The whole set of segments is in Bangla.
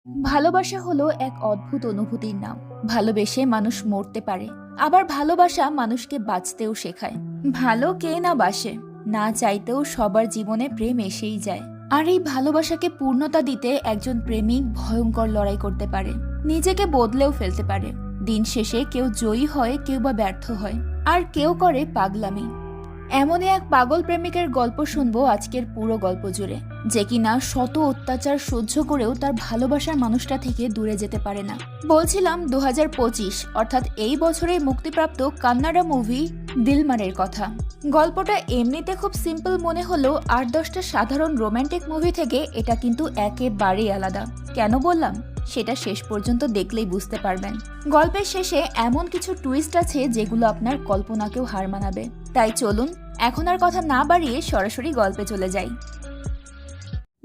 ভালোবাসা হলো এক অদ্ভুত অনুভূতির নাম। ভালোবেসে মানুষ মরতে পারে, আবার ভালোবাসা মানুষকে বাঁচতেও শেখায়। ভালো কে না বাসে, না চাইতেও সবার জীবনে প্রেম এসেই যায়। আর এই ভালোবাসাকে পূর্ণতা দিতে একজন প্রেমিক ভয়ঙ্কর লড়াই করতে পারে, নিজেকে বদলেও ফেলতে পারে। দিন শেষে কেউ জয়ী হয়, কেউ বা ব্যর্থ হয়, আর কেউ করে পাগলামি। এমনই এক পাগল প্রেমিকের গল্প শুনবো আজকের পুরো গল্প জুড়ে, যে কিনা শত অত্যাচার সহ্য করেও তার ভালোবাসার মানুষটা থেকে দূরে যেতে পারে না। বলছিলাম 2025 অর্থাৎ এই বছরেই মুক্তিপ্রাপ্ত কান্নাডা মুভি দিলমারের কথা। গল্পটা এমনিতে খুব সিম্পল মনে হলেও 8-10টা সাধারণ রোমান্টিক মুভি থেকে এটা কিন্তু একেবারেই আলাদা। কেন বললাম সেটা শেষ পর্যন্ত দেখলেই বুঝতে পারবেন। গল্পের শেষে এমন কিছু টুইস্ট আছে যেগুলো আপনার কল্পনাকেও হার মানাবে। তাই চলুন এখন আর কথা না বাড়িয়ে সরাসরি গল্পে চলে যাই।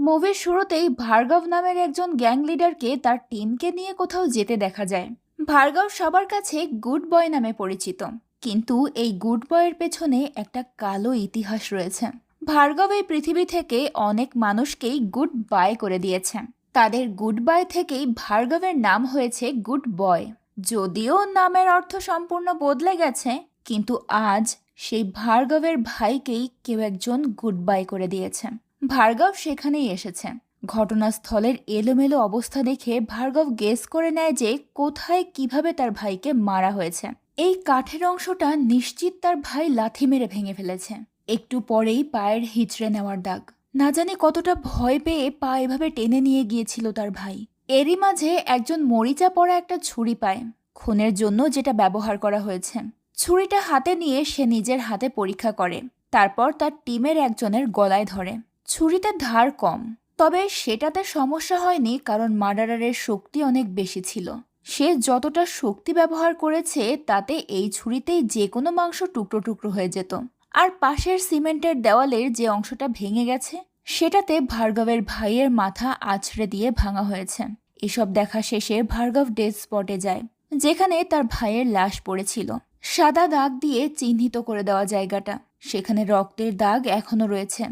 মুভির শুরুতেই ভার্গব নামের একজন গ্যাং লিডারকে তার টিমকে নিয়ে কোথাও যেতে দেখা যায়। ভার্গব সবার কাছে গুড বয় নামে পরিচিত, কিন্তু এই গুড বয়ের পেছনে একটা কালো ইতিহাস রয়েছে। ভার্গব এই পৃথিবী থেকে অনেক মানুষকেই গুড বাই করে দিয়েছে। তাদের গুড বাই থেকেই ভার্গবের নাম হয়েছে গুড বয়। যদিও নামের অর্থ সম্পূর্ণ বদলে গেছে, কিন্তু আজ সেই ভার্গবের ভাইকেই কেউ একজন গুড বাই করে দিয়েছে। ভার্গব সেখানেই এসেছে। ঘটনাস্থলের এলোমেলো অবস্থা দেখে ভার্গব গেস করে নেয় যে কোথায় কিভাবে তার ভাইকে মারা হয়েছে। এই কাঠের অংশটা নিশ্চিত তার ভাই লাথি মেরে ভেঙে ফেলেছে। একটু পরেই পায়ের হিচড়ে নেওয়ার দাগ। না জানি কতটা ভয় পেয়ে পা এভাবে টেনে নিয়ে গিয়েছিল তার ভাই। এরই মাঝে একজন মরিচা পড়া একটা ছুরি পায়, খুনের জন্য যেটা ব্যবহার করা হয়েছে। ছুরিটা হাতে নিয়ে সে নিজের হাতে পরীক্ষা করে, তারপর তার টিমের একজনের গলায় ধরে। ছুরিতে ধার কম, তবে সেটাতে সমস্যা হয়নি, কারণ মার্ডারারের শক্তি অনেক বেশি ছিল। সে যতটা শক্তি ব্যবহার করেছে তাতে এই ছুরিতেই যে কোনো মাংস টুকরো টুকরো হয়ে যেত। আর পাশের সিমেন্টের দেওয়ালের যে অংশটা ভেঙে গেছে সেটাতে ভার্গবের ভাইয়ের মাথা আছড়ে দিয়ে ভাঙা হয়েছে। এসব দেখা শেষে ভার্গব ডেথ স্পটে যায়, যেখানে তার ভাইয়ের লাশ পড়েছিল। সাদা দাগ দিয়ে চিহ্নিত করে দেওয়া জায়গাটা, সেখানে রক্তের দাগ এখনো রয়েছে।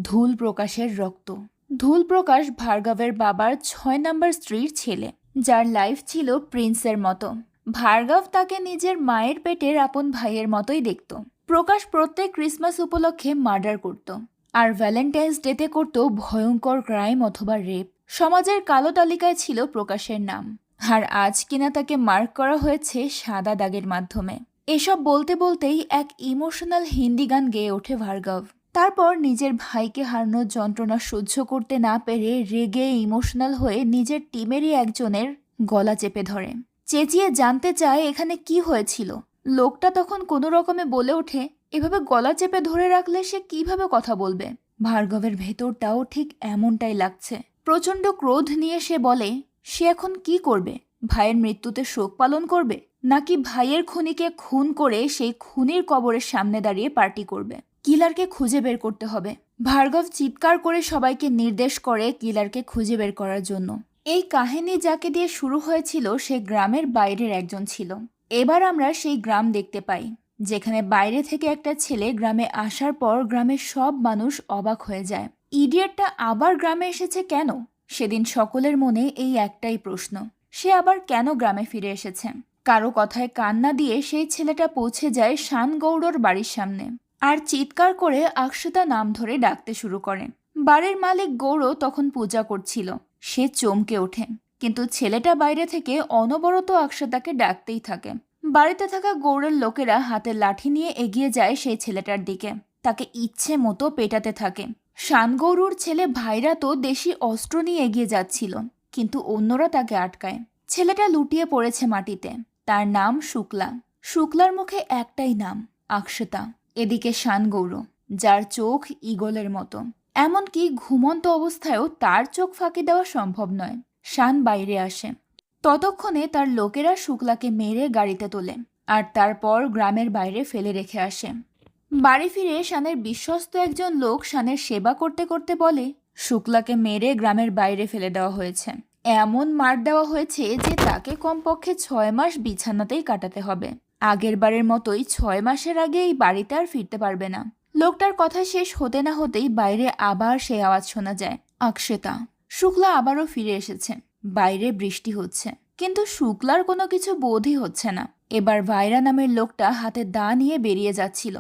ধুল প্রকাশের রক্ত। ধুল প্রকাশ ভার্গবের বাবার 6 নম্বর স্ত্রীর ছেলে, যার লাইফ ছিল প্রিন্সের মতো। ভার্গব তাকে নিজের মায়ের পেটের আপন ভাইয়ের মতোই দেখত। প্রকাশ প্রত্যেক ক্রিসমাস উপলক্ষে মার্ডার করত, আর ভ্যালেন্টাইন্স ডেতে করত ভয়ঙ্কর ক্রাইম অথবা রেপ। সমাজের কালো তালিকায় ছিল প্রকাশের নাম, আর আজ কিনা তাকে মার্ক করা হয়েছে সাদা দাগের মাধ্যমে। এসব বলতে বলতেই এক ইমোশনাল হিন্দি গান গেয়ে ওঠে ভার্গব। তারপর নিজের ভাইকে হারানোর যন্ত্রণা সহ্য করতে না পেরে রেগে ইমোশনাল হয়ে নিজের টিমেরই একজনের গলা চেপে ধরে। চেঁচিয়ে জানতে চায় এখানে কি হয়েছিল। লোকটা তখন কোনো রকমে বলে ওঠে, এভাবে গলা চেপে ধরে রাখলে সে কিভাবে কথা বলবে। ভার্গবের ভেতরটাও ঠিক এমনটাই লাগছে। প্রচণ্ড ক্রোধ নিয়ে সে বলে, সে এখন কি করবে? ভাইয়ের মৃত্যুতে শোক পালন করবে, নাকি ভাইয়ের খুনিকে খুন করে সেই খুনির কবরের সামনে দাঁড়িয়ে পার্টি করবে? কিলারকে খুঁজে বের করতে হবে। ভার্গব চিৎকার করে সবাইকে নির্দেশ করে কিলারকে খুঁজে বের করার জন্য। এই কাহিনী যাকে দিয়ে শুরু হয়েছিল সে গ্রামের বাইরের একজন ছিল। এবার আমরা সেই গ্রাম দেখতে পাই, যেখানে বাইরে থেকে একটা ছেলে গ্রামে আসার পর গ্রামের সব মানুষ অবাক হয়ে যায়। ইডিয়েটটা আবার গ্রামে এসেছে কেন? সেদিন সকলের মনে এই একটাই প্রশ্ন, সে আবার কেন গ্রামে ফিরে এসেছে? কারো কথায় কান্না দিয়ে সেই ছেলেটা পৌঁছে যায় শান গৌড়র বাড়ির সামনে, আর চিৎকার করে আকসুতা নাম ধরে ডাকতে শুরু করে। বাড়ির মালিক গৌড় তখন পূজা করছিল। সে চমকে ওঠে, কিন্তু ছেলেটা বাইরে থেকে অনবরত আকসুতাকে ডাকতেই থাকে। বাড়িতে থাকা গৌড়ের লোকেরা হাতে লাঠি নিয়ে এগিয়ে যায় সেই ছেলেটার দিকে, তাকে ইচ্ছে মতো পেটাতে থাকে। শানগৌরুর ছেলে ভাইরা তো দেশি অস্ত্র নিয়ে এগিয়ে যাচ্ছিল, কিন্তু অন্যরা তাকে আটকায়। ছেলেটা লুটিয়ে পড়েছে মাটিতে। তার নাম শুক্লা। শুক্লার মুখে একটাই নাম, আকসুতা। এদিকে শানগৌর, যার চোখ ঈগলের মতো, এমনকি ঘুমন্ত অবস্থায়ও তার চোখ ফাঁকি দেওয়া সম্ভব নয়। শান বাইরে আসে। ততক্ষণে তার লোকেরা শুক্লাকে মেরে গাড়িতে তোলে, আর তারপর গ্রামের বাইরে ফেলে রেখে আসে। বাড়ি ফিরে শানের বিশ্বস্ত একজন লোক শানের সেবা করতে করতে বলে, শুক্লাকে মেরে গ্রামের বাইরে ফেলে দেওয়া হয়েছে। এমন মার দেওয়া হয়েছে যে তাকে কমপক্ষে 6 মাস বিছানাতেই কাটাতে হবে। আগের বারের মতোই 6 মাসের আগে এই বাড়িতে আর ফিরতে পারবে না। লোকটার কথা শেষ হতে না হতেই বাইরে আবার সেই আওয়াজ শোনা যায়, আকসুতা। শুক্লা আবারও ফিরে এসেছে। বাইরে বৃষ্টি হচ্ছে, কিন্তু শুক্লার কোনো কিছু বোধই হচ্ছে না। এবার ভাইরা নামের লোকটা হাতে দা নিয়ে বেরিয়ে যাচ্ছিল।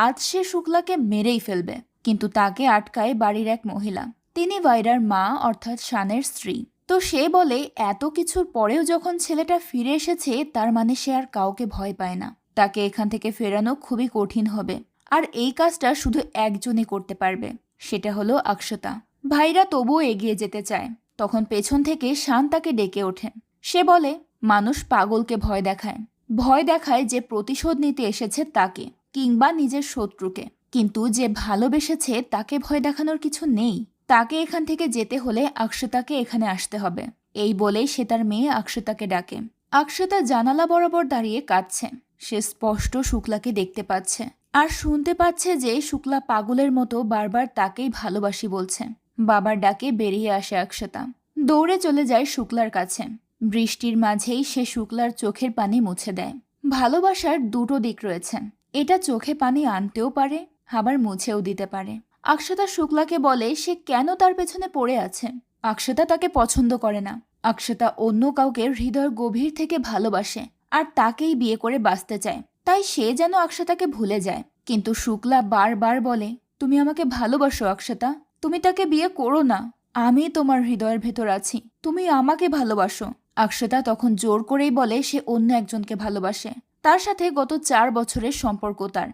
আজ সে শুক্লাকে মেরেই ফেলবে, কিন্তু তাকে আটকায় বাড়ির এক মহিলা। তিনি ভাইরার মা অর্থাৎ শানের স্ত্রী। তো সে বলে এত কিছুর পরেও যখন ছেলেটা ফিরে এসেছে তার মানে সে আর কাউকে ভয় পায় না, তাকে এখান থেকে ফেরানো খুবই কঠিন হবে। আর এই কাজটা শুধু একজনই করতে পারবে, সেটা হলো অক্ষতা। ভাইরা তবুও এগিয়ে যেতে চায়। তখন পেছন থেকে শান তাকে ডেকে ওঠে। সে বলে মানুষ পাগলকে ভয় দেখায়, ভয় দেখায় যে প্রতিশোধ নিতে এসেছে তাকে, কিংবা নিজের শত্রুকে, কিন্তু যে ভালোবেসেছে তাকে ভয় দেখানোর কিছু নেই। তাকে এখান থেকে যেতে হলে অক্ষতাকে এখানে আসতে হবে। এই বলেই সে তার মেয়ে অক্ষতাকে ডাকে। অক্ষতা জানালা বরাবর দাঁড়িয়ে কাঁদছে। সে স্পষ্ট শুক্লাকে দেখতে পাচ্ছে আর শুনতে পাচ্ছে যে শুক্লা পাগলের মতো বারবার তাকেই ভালোবাসি বলছে। বাবার ডাকে বেরিয়ে আসে অক্ষতা, দৌড়ে চলে যায় শুক্লার কাছে। বৃষ্টির মাঝেই সে শুক্লার চোখের পানি মুছে দেয়। ভালোবাসার দুটো দিক রয়েছে, এটা চোখে পানি আনতেও পারে, আবার মুছেও দিতে পারে। অক্ষতা শুক্লাকে বলে সে কেন তার পেছনে পড়ে আছে। অক্ষতা তাকে পছন্দ করে না। অক্ষতা অন্য কাউকে হৃদয় গভীর থেকে ভালোবাসে আর তাকেই বিয়ে করে বাঁচতে চায়। তাই সে যেন অক্ষতাকে ভুলে যায়। কিন্তু শুক্লা বারবার বলে তুমি আমাকে ভালোবাসো অক্ষতা, তুমি তাকে বিয়ে করো না, আমি তোমার হৃদয়ের ভেতর আছি, তুমি আমাকে ভালোবাসো। অক্ষতা তখন জোর করেই বলে সে অন্য একজনকে ভালোবাসে। তার সাথে গত 4 বছরের সম্পর্ক তার।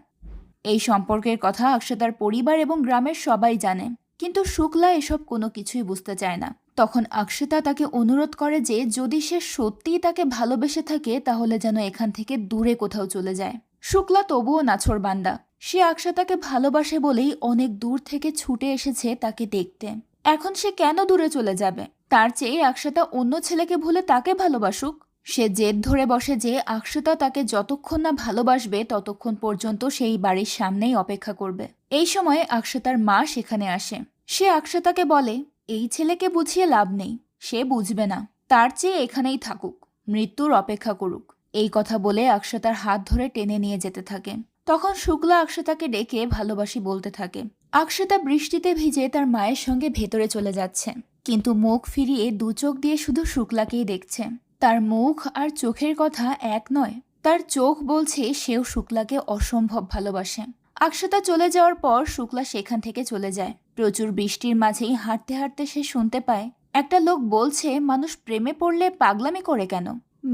এই সম্পর্কের কথা অক্ষতার পরিবার এবং গ্রামের সবাই জানে, কিন্তু শুক্লা এসব কোনো কিছুই বুঝতে চায় না। তখন অক্ষতা তাকে অনুরোধ করে যে যদি সে সত্যিই তাকে ভালোবেসে থাকে তাহলে যেন এখান থেকে দূরে কোথাও চলে যায়। শুক্লা তবুও নাছোড়বান্দা। সে অক্ষতাকে ভালোবাসে বলেই অনেক দূর থেকে ছুটে এসেছে তাকে দেখতে। এখন সে কেন দূরে চলে যাবে? তার চেয়ে অক্ষতা অন্য ছেলেকে ভুলে তাকে ভালোবাসুক। সে জেদ ধরে বসে যে অক্ষতা তাকে যতক্ষণ না ভালোবাসবে ততক্ষণ পর্যন্ত সেই বাড়ির সামনেই অপেক্ষা করবে। এই সময় অক্ষতার মা সেখানে আসে। সে অক্ষতাকে বলে এই ছেলেকে বুঝিয়ে লাভ নেই, সে বুঝবে না, তার চেয়ে এখানেই থাকুক, মৃত্যুর অপেক্ষা করুক। এই কথা বলে অক্ষতার হাত ধরে টেনে নিয়ে যেতে থাকে। তখন শুক্লা অক্ষতাকে ডেকে ভালোবাসি বলতে থাকে। অক্ষতা বৃষ্টিতে ভিজে তার মায়ের সঙ্গে ভেতরে চলে যাচ্ছে, কিন্তু মুখ ফিরিয়ে দু চোখ দিয়ে শুধু শুক্লাকেই দেখছে। তার মুখ আর চোখের কথা এক নয়, তার চোখ বলছে সেও শুক্লাকে অসম্ভব ভালোবাসে। অক্ষতা চলে যাওয়ার পর শুক্লা সেখান থেকে চলে যায়। প্রচুর বৃষ্টির মাঝেই হাঁটতে হাঁটতে সে শুনতে পায় একটা লোক বলছে মানুষ প্রেমে পড়লে পাগলামি করে কেন,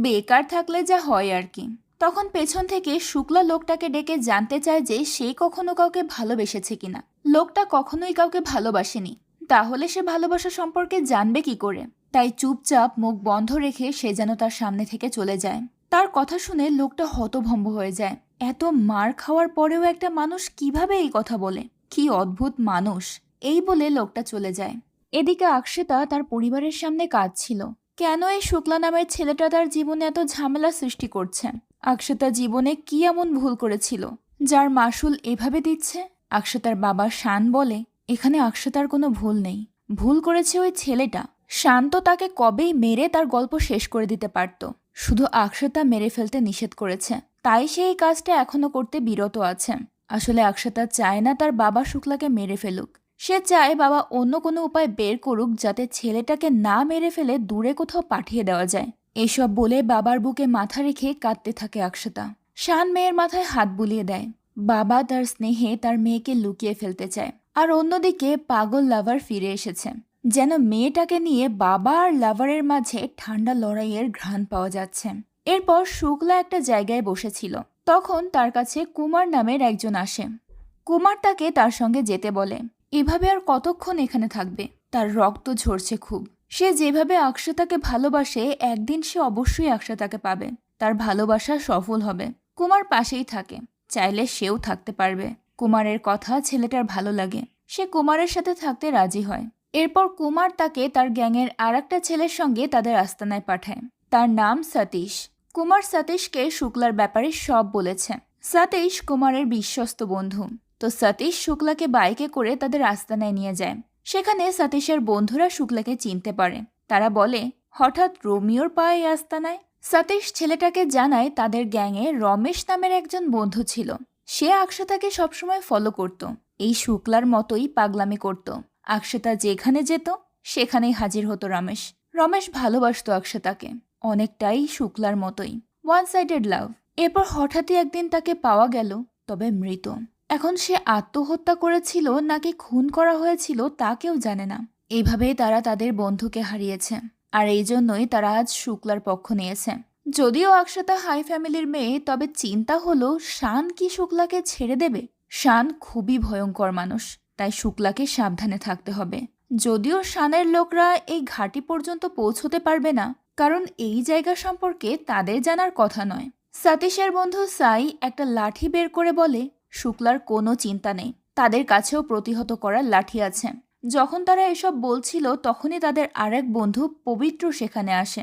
বেকার থাকলে যা হয় আর কি। তখন পেছন থেকে শুক্লা লোকটাকে ডেকে জানতে চায় যে সে কখনো কাউকে ভালোবেসেছে কিনা। লোকটা কখনোই কাউকে ভালোবাসেনি, তাহলে সে ভালোবাসা সম্পর্কে জানবে কি করে? তাই চুপচাপ মুখ বন্ধ রেখে সে যেন তার সামনে থেকে চলে যায়। তার কথা শুনে লোকটা হতভম্ব হয়ে যায়। এত মার খাওয়ার পরেও একটা মানুষ কিভাবে এই কথা বলে, কি অদ্ভুত মানুষ। এই বলে লোকটা চলে যায়। এদিকে অক্ষতা তার পরিবারের সামনে কাঁদছিল। কেন এই শুক্লা নামের ছেলেটা তার জীবনে এত ঝামেলা সৃষ্টি করছে? অক্ষতা জীবনে কি এমন ভুল করেছিল যার মাসুল এভাবে দিচ্ছে? অক্ষতার বাবা শান বলে এখানে অক্ষতার কোনো ভুল নেই, ভুল করেছে ওই ছেলেটা। শান তো তাকে কবেই মেরে তার গল্প শেষ করে দিতে পারত, শুধু অক্ষতা মেরে ফেলতে নিষেধ করেছে, তাই সে এই কাজটা এখনো করতে বিরত আছে। আসলে অক্ষতা চায় না তার বাবা শুক্লাকে মেরে ফেলুক, সে চায় বাবা অন্য কোনো উপায় বের করুক যাতে ছেলেটাকে না মেরে ফেলে দূরে কোথাও পাঠিয়ে দেওয়া যায়। এসব বলে বাবার বুকে মাথা রেখে কাঁদতে থাকে অক্ষতা। শান মেয়ের মাথায় হাত বুলিয়ে দেয়। বাবা তার স্নেহে তার মেয়েকে লুকিয়ে ফেলতে চায়। আর অন্যদিকে পাগল লাভার ফিরে এসেছে, যেন মেয়েটাকে নিয়ে বাবা আর লাভারের মাঝে ঠান্ডা লড়াইয়ের ঘ্রাণ পাওয়া যাচ্ছে। এরপর শুক্লা একটা জায়গায় বসেছিল। তখন তার কাছে কুমার নামের একজন আসে। কুমার তাকে তার সঙ্গে যেতে বলে। এভাবে আর কতক্ষণ এখানে থাকবে? তার রক্ত ঝরছে খুব। সে যেভাবে অক্ষতাকে ভালোবাসে একদিন সে অবশ্যই অক্ষতাকে পাবে, তার ভালোবাসা সফল হবে। কুমার পাশেই থাকে, চাইলে সেও থাকতে পারবে। কুমারের কথা ছেলেটার ভালো লাগে, সে কুমারের সাথে থাকতে রাজি হয়। এরপর কুমার তাকে তার গ্যাংয়ের আরেকটা ছেলের সঙ্গে তাদের আস্তানায় পাঠায়। তার নাম সতীশ। কুমার সতীশকে শুক্লার ব্যাপারে সব বলেছে। সতীশ কুমারের বিশ্বস্ত বন্ধু। তো সতীশ শুক্লাকে বাইকে করে তাদের আস্তানায় নিয়ে যায়। সেখানে সতীশের বন্ধুরা শুক্লাকে চিনতে পারে। তারা বলে হঠাৎ রোমিওর পায়ে আস্তানায়। সতীশ ছেলেটাকে জানায় তাদের গ্যাংয়ে রমেশ নামের একজন বন্ধু ছিল। সে অক্ষতাকে সবসময় ফলো করত, এই শুক্লার মতোই পাগলামি করত। অক্ষতা যেখানে যেত সেখানেই হাজির হতো রমেশ। রমেশ ভালোবাসতো আকশাতাকে, অনেকটাই শুক্লার মতোই, ওয়ান সাইডেড লাভ। এরপর হঠাৎই একদিন তাকে পাওয়া গেল, তবে মৃত। এখন সে আত্মহত্যা করেছিল নাকি খুন করা হয়েছিল তা কেউ জানে না। এইভাবে তারা তাদের বন্ধুকে হারিয়েছে, আর এই জন্যই তারা আজ শুক্লার পক্ষ নিয়েছে। যদিও আকশাতা হাই ফ্যামিলির মেয়ে, তবে চিন্তা হলো শান কি শুক্লাকে ছেড়ে দেবে? শান খুবই ভয়ঙ্কর মানুষ, তাই শুক্লাকে সাবধানে থাকতে হবে। যদিও শানের লোকরা এই ঘাঁটি পর্যন্ত পৌঁছতে পারবে না, কারণ এই জায়গা সম্পর্কে তাদের জানার কথা নয়। সতীশের বন্ধু সাই একটা লাঠি বের করে বলে, শুক্লার কোনো চিন্তা নেই, তাদের কাছেও প্রতিহত করার লাঠি আছে। যখন তারা এসব বলছিল তখনই তাদের আরেক বন্ধু পবিত্র সেখানে আসে।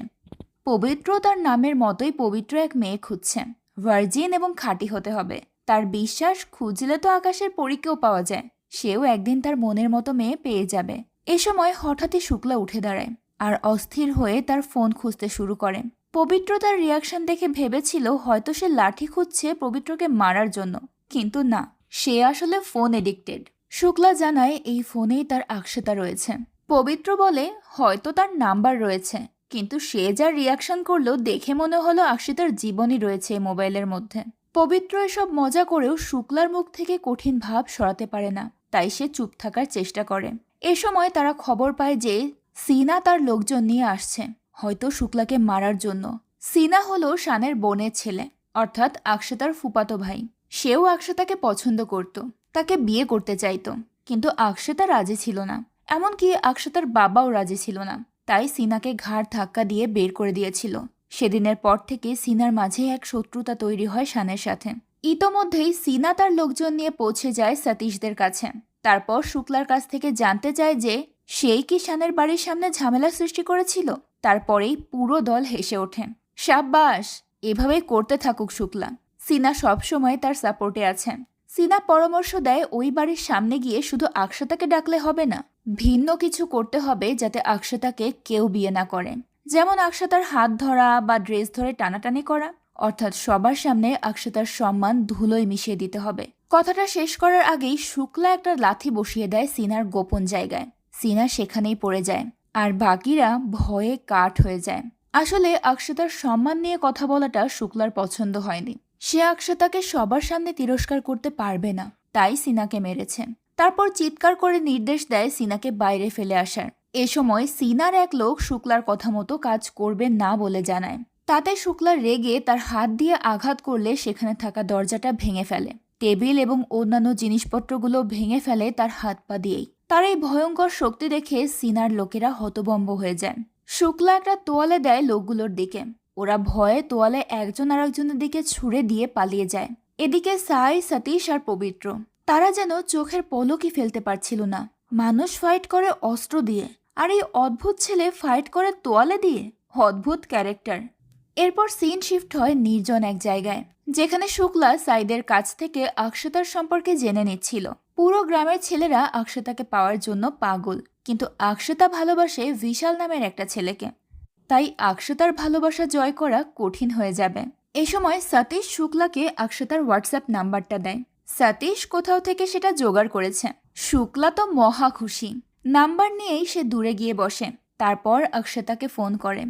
পবিত্র তার নামের মতোই পবিত্র এক মেয়ে খুঁজছে, ভার্জিন এবং খাঁটি হতে হবে। তার বিশ্বাস খুঁজলে তো আকাশের পরীকেও পাওয়া যায়, সেও একদিন তার মনের মতো মেয়ে পেয়ে যাবে। এ সময় হঠাৎই শুক্লা উঠে দাঁড়ায় আর অস্থির হয়ে তার ফোন খুঁজতে শুরু করে। পবিত্র তার রিয়াকশন দেখে ভেবেছিল হয়তো সে লাঠি খুঁজছে পবিত্রকে মারার জন্য, কিন্তু না, সে আসলে ফোন এডিক্টেড। শুক্লা জানায় এই ফোনেই তার আকশাতা রয়েছে। পবিত্র বলে হয়তো তার নাম্বার রয়েছে, কিন্তু সে যা রিয়াকশন করলো দেখে মনে হলো আকশিতার জীবনই রয়েছে এই মোবাইলের মধ্যে। পবিত্র এসব মজা করেও শুক্লার মুখ থেকে কঠিন ভাব সরাতে পারে না, তাই সে চুপ থাকার চেষ্টা করে। এ সময় তারা খবর পায় যে সিনা তার লোকজন নিয়ে আসছে, হয়তো শুক্লাকে মারার জন্য। সিনা হলো শানের বোনের ছেলে, অর্থাৎ আকশাতার ফুপাতো ভাই। সেও আকশাতাকে পছন্দ করত, তাকে বিয়ে করতে চাইতো, কিন্তু আকশাতা রাজি ছিল না। এমনকি আকশাতার বাবাও রাজি ছিল না, তাই সিনাকে ঘাড় ধাক্কা দিয়ে বের করে দিয়েছিল। সেদিনের পর থেকে সিনার মাঝে এক শত্রুতা তৈরি হয় শানের সাথে। ইতোমধ্যেই সিনা তার লোকজন নিয়ে পৌঁছে যায় সতীশদের কাছে। তারপর শুক্লার কাছ থেকে জানতে চায় যে সেই কি শানের বাড়ির সামনে ঝামেলা সৃষ্টি করেছিল। তারপরেই পুরো দল হেসে ওঠে। সাব্বাস, এভাবেই করতে থাকুক শুক্লা, সিনা সবসময় তার সাপোর্টে আছেন। সিনা পরামর্শ দেয় ওই বাড়ির সামনে গিয়ে শুধু আকশাতাকে ডাকলে হবে না, ভিন্ন কিছু করতে হবে যাতে আকশাতাকে কেউ বিয়ে না করে। যেমন আকশাতার হাত ধরা বা ড্রেস ধরে টানাটানি করা, অর্থাৎ সবার সামনে আকশাতার সম্মান ধুলোয় মিশিয়ে দিতে হবে। কথাটা শেষ করার আগেই শুক্লা একটা লাথি বসিয়ে দেয় সিনার গোপন জায়গায়। সিনা সেখানেই পড়ে যায়, আর বাকিরা ভয়ে কাঠ হয়ে যায়। আসলে আকশাতার সম্মান নিয়ে কথা বলাটা শুক্লার পছন্দ হয়নি। সে আকশাতাকে সবার সামনে তিরস্কার করতে পারবে না, তাই সিনাকে মেরেছে। তারপর চিৎকার করে নির্দেশ দেয় সিনাকে বাইরে ফেলে আসার। এ সময় সিনার এক লোক শুক্লার কথা মতো কাজ করবে না বলে জানায়। তাতে শুক্লা রেগে তার হাত দিয়ে আঘাত করলে সেখানে থাকা দরজাটা ভেঙে ফেলে। টেবিল এবং অন্যান্য জিনিসপত্রগুলো ভেঙে ফেলে তার হাত পা দিয়েই। তার এই ভয়ঙ্কর শক্তি দেখে সিনার লোকেরা হতভম্ব হয়ে যায়। শুক্লা একটা তোয়ালে দেয় লোকগুলোর দিকে, ওরা ভয়ে তোয়ালে একজন আরেকজনের দিকে ছুঁড়ে দিয়ে পালিয়ে যায়। এদিকে সাই, সতীশ আর পবিত্র, তারা যেন চোখের পলকই ফেলতে পারছিল না। মানুষ ফাইট করে অস্ত্র দিয়ে, আর এই অদ্ভুত ছেলে ফাইট করে তোয়ালে দিয়ে। অদ্ভুত ক্যারেক্টার। এরপর সিন শিফট হয় নির্জন এক জায়গায়, যেখানে শুক্লা সাইদের কাছ থেকে আকশাতার সম্পর্কে জেনে নিচ্ছিল। পুরো গ্রামের ছেলেরা আকশাতাকে পাওয়ার জন্য পাগল, কিন্তু আকশাতা ভালোবাসে বিশাল নামের একটা ছেলেকে, তাই আকশাতার ভালোবাসা জয় করা কঠিন হয়ে যাবে। এ সময় সতীশ শুক্লাকে আকশাতার হোয়াটসঅ্যাপ নাম্বারটা দেয়। সতীশ কোথাও থেকে সেটা জোগাড় করেছে। শুক্লা তো মহা খুশি। নাম্বার নিয়েই সে দূরে গিয়ে বসে। তারপর আকশাতাকে ফোন করে।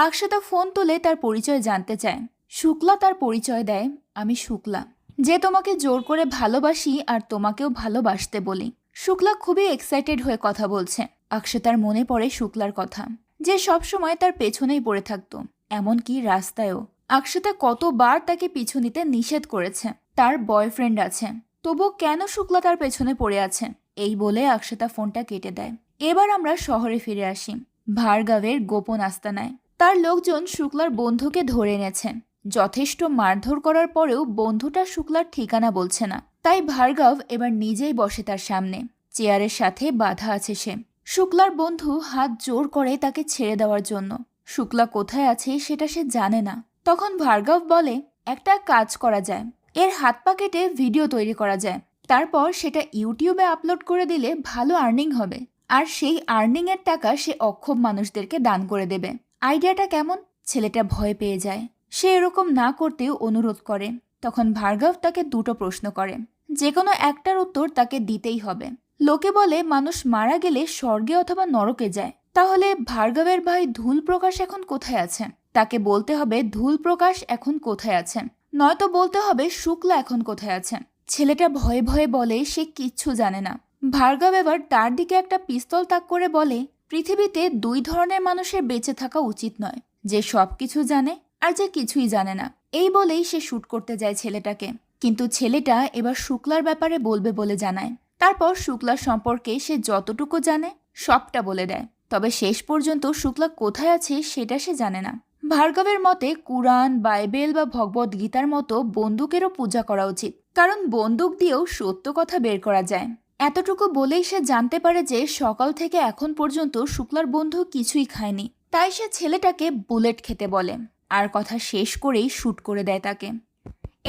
আকশাতা ফোন তুলে তার পরিচয় জানতে চায়। শুক্লা তার পরিচয় দেয়, আমি শুক্লা, যে তোমাকে জোর করে ভালোবাসি আর তোমাকেও ভালোবাসতে বলি। শুক্লা খুবই এক্সাইটেড হয়ে কথা বলছে। আকশাতার মনে পড়ে শুক্লার কথা, যে সবসময় তার পেছনেই পড়ে থাকতো, এমনকি রাস্তায়ও। আকশাতা কতবার তাকে পিছু নিতে নিষেধ করেছে। তার বয়ফ্রেন্ড আছে, তবু কেন শুক্লা তার পেছনে পড়ে আছে? এই বলে আকশাতা ফোনটা কেটে দেয়। এবার আমরা শহরে ফিরে আসি, ভার্গবের গোপন আস্তানায়। তার লোকজন শুক্লার বন্ধুকে ধরে এনেছে। যথেষ্ট মারধর করার পরেও বন্ধুটা শুক্লার ঠিকানা বলছে না, তাই ভার্গব এবার নিজেই বসে তার সামনে। চেয়ারের সাথে বাধা আছে সে। শুক্লার বন্ধু হাত জোর করে তাকে ছেড়ে দেওয়ার জন্য। শুক্লা কোথায় আছে সেটা সে জানে না। তখন ভার্গব বলে, একটা কাজ করা যায়, এর হাত পা কেটে ভিডিও তৈরি করা যায়, তারপর সেটা ইউটিউবে আপলোড করে দিলে ভালো আর্নিং হবে, আর সেই আর্নিং এর টাকা সে অক্ষম মানুষদেরকে দান করে দেবে। আইডিয়াটা কেমন? ছেলেটা ভয় পেয়ে যায়। সে এরকম না করতেও অনুরোধ করে। তখন ভার্গব তাকে দুটো প্রশ্ন করে, যে কোনো একটার উত্তর তাকে দিতেই হবে। লোকে বলে মানুষ মারা গেলে স্বর্গে অথবা নরকে যায়, তাহলে ভার্গবের ভাই ধুল প্রকাশ এখন কোথায় আছে? তাকে বলতে হবে ধুল প্রকাশ এখন কোথায় আছে, নয়তো বলতে হবে শুক্লা এখন কোথায় আছে। ছেলেটা ভয়ে ভয়ে বলে সে কিচ্ছু জানে না। ভার্গব এবার তার দিকে একটা পিস্তল তাক করে বলে, পৃথিবীতে দুই ধরনের মানুষের বেঁচে থাকা উচিত নয়, যে সবকিছু জানে আর যে কিছুই জানে না। এই বলেই সে শুট করতে যায় ছেলেটাকে, কিন্তু ছেলেটা এবার শুক্লার ব্যাপারে বলবে বলে জানায়। তারপর শুক্লার সম্পর্কে সে যতটুকু জানে সবটা বলে দেয়, তবে শেষ পর্যন্ত শুক্লা কোথায় আছে সেটা সে জানে না। ভার্গবের মতে কুরআন, বাইবেল বা ভগবদ গীতার মতো বন্দুকেরও পূজা করা উচিত, কারণ বন্দুক দিয়েও সত্য কথা বের করা যায়। এতটুকু বলেই সে জানতে পারে যে সকাল থেকে এখন পর্যন্ত শুক্লার বন্ধু কিছুই খায়নি, তাই সে ছেলেটাকে বুলেট খেতে বলে, আর কথা শেষ করেই শুট করে দেয় তাকে।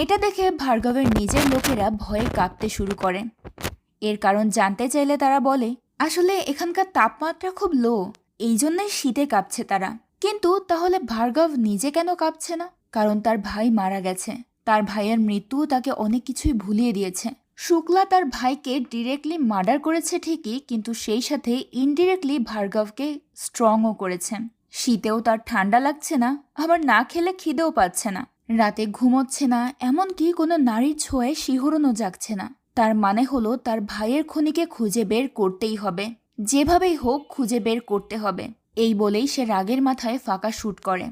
এটা দেখে ভার্গবের নিজের লোকেরা ভয়ে কাঁপতে শুরু করে। এর কারণ জানতে চাইলে তারা বলে, আসলে এখানকার তাপমাত্রা খুব লো, এই জন্যই শীতে কাঁপছে তারা। কিন্তু তাহলে ভার্গব নিজে কেন কাঁপছে না? কারণ তার ভাই মারা গেছে। তার ভাইয়ের মৃত্যু তাকে অনেক কিছুই ভুলিয়ে দিয়েছে। শুক্লা তার ভাইকে ডিরেক্টলি মার্ডার করেছে ঠিকই, কিন্তু সেই সাথে ইনডিরেক্টলি ভার্গবকে স্ট্রংও করেছে। শীতেও তার ঠান্ডা লাগছে না, আবার না খেলে খিদেও পাচ্ছে না, রাতে ঘুমোচ্ছে না, এমনকি কোনো নারীর ছোঁয়ায় শিহরণও জাগছে না। তার মানে হলো তার ভাইয়ের খুনিকে খুঁজে বের করতেই হবে, যেভাবেই হোক খুঁজে বের করতে হবে। এই বলেই সে রাগের মাথায় ফাঁকা শুট করে।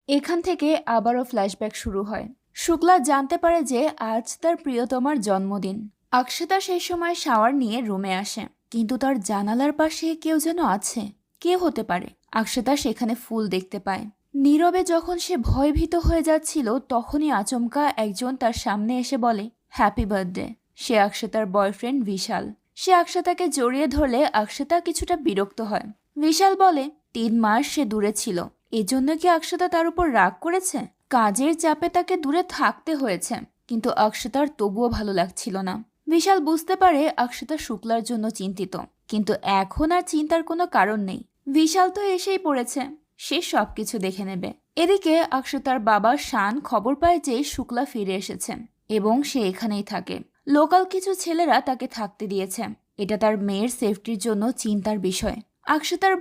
এখান থেকে আবারও ফ্ল্যাশব্যাক শুরু হয়। শুক্লা জানতে পারে যে আজ তার প্রিয়তমার জন্মদিন। অক্ষতা সেই সময় শাওয়ার নিয়ে রুমে আসে, কিন্তু তার জানালার পাশে কেউ যেন আছে। কে হতে পারে? অক্ষতা সেখানে ফুল দেখতে পায়। নীরবে যখন সে ভয়ভীত হয়ে যাচ্ছিল, তখনই আচমকা একজন তার সামনে এসে বলে হ্যাপি বার্থডে। সে অক্ষতার বয়ফ্রেন্ড বিশাল। সে অক্ষতাকে জড়িয়ে ধরলে অক্ষতা কিছুটা বিরক্ত হয়। বিশাল বলে 3 মাস সে দূরে ছিল, এজন্য কি অক্ষতা তার উপর রাগ করেছে? কাজের চাপে তাকে দূরে থাকতে হয়েছে, কিন্তু অক্ষতার তবুও ভালো লাগছিল না। বিশাল বুঝতে পারে অক্ষতা শুক্লার জন্য চিন্তিত, কিন্তু এখন আর চিন্তার কোনো কারণ নেই। বিশাল তো এসেই পড়েছে, সে সবকিছু দেখে নেবে। এদিকে অক্ষতার বাবা শান খবর পায় যে শুক্লা ফিরে এসেছে এবং সে এখানেই থাকে। লোকাল কিছু ছেলেরা তাকে থাকতে দিয়েছে। এটা তার মেয়ের সেফটির জন্য চিন্তার বিষয়। অক্ষতার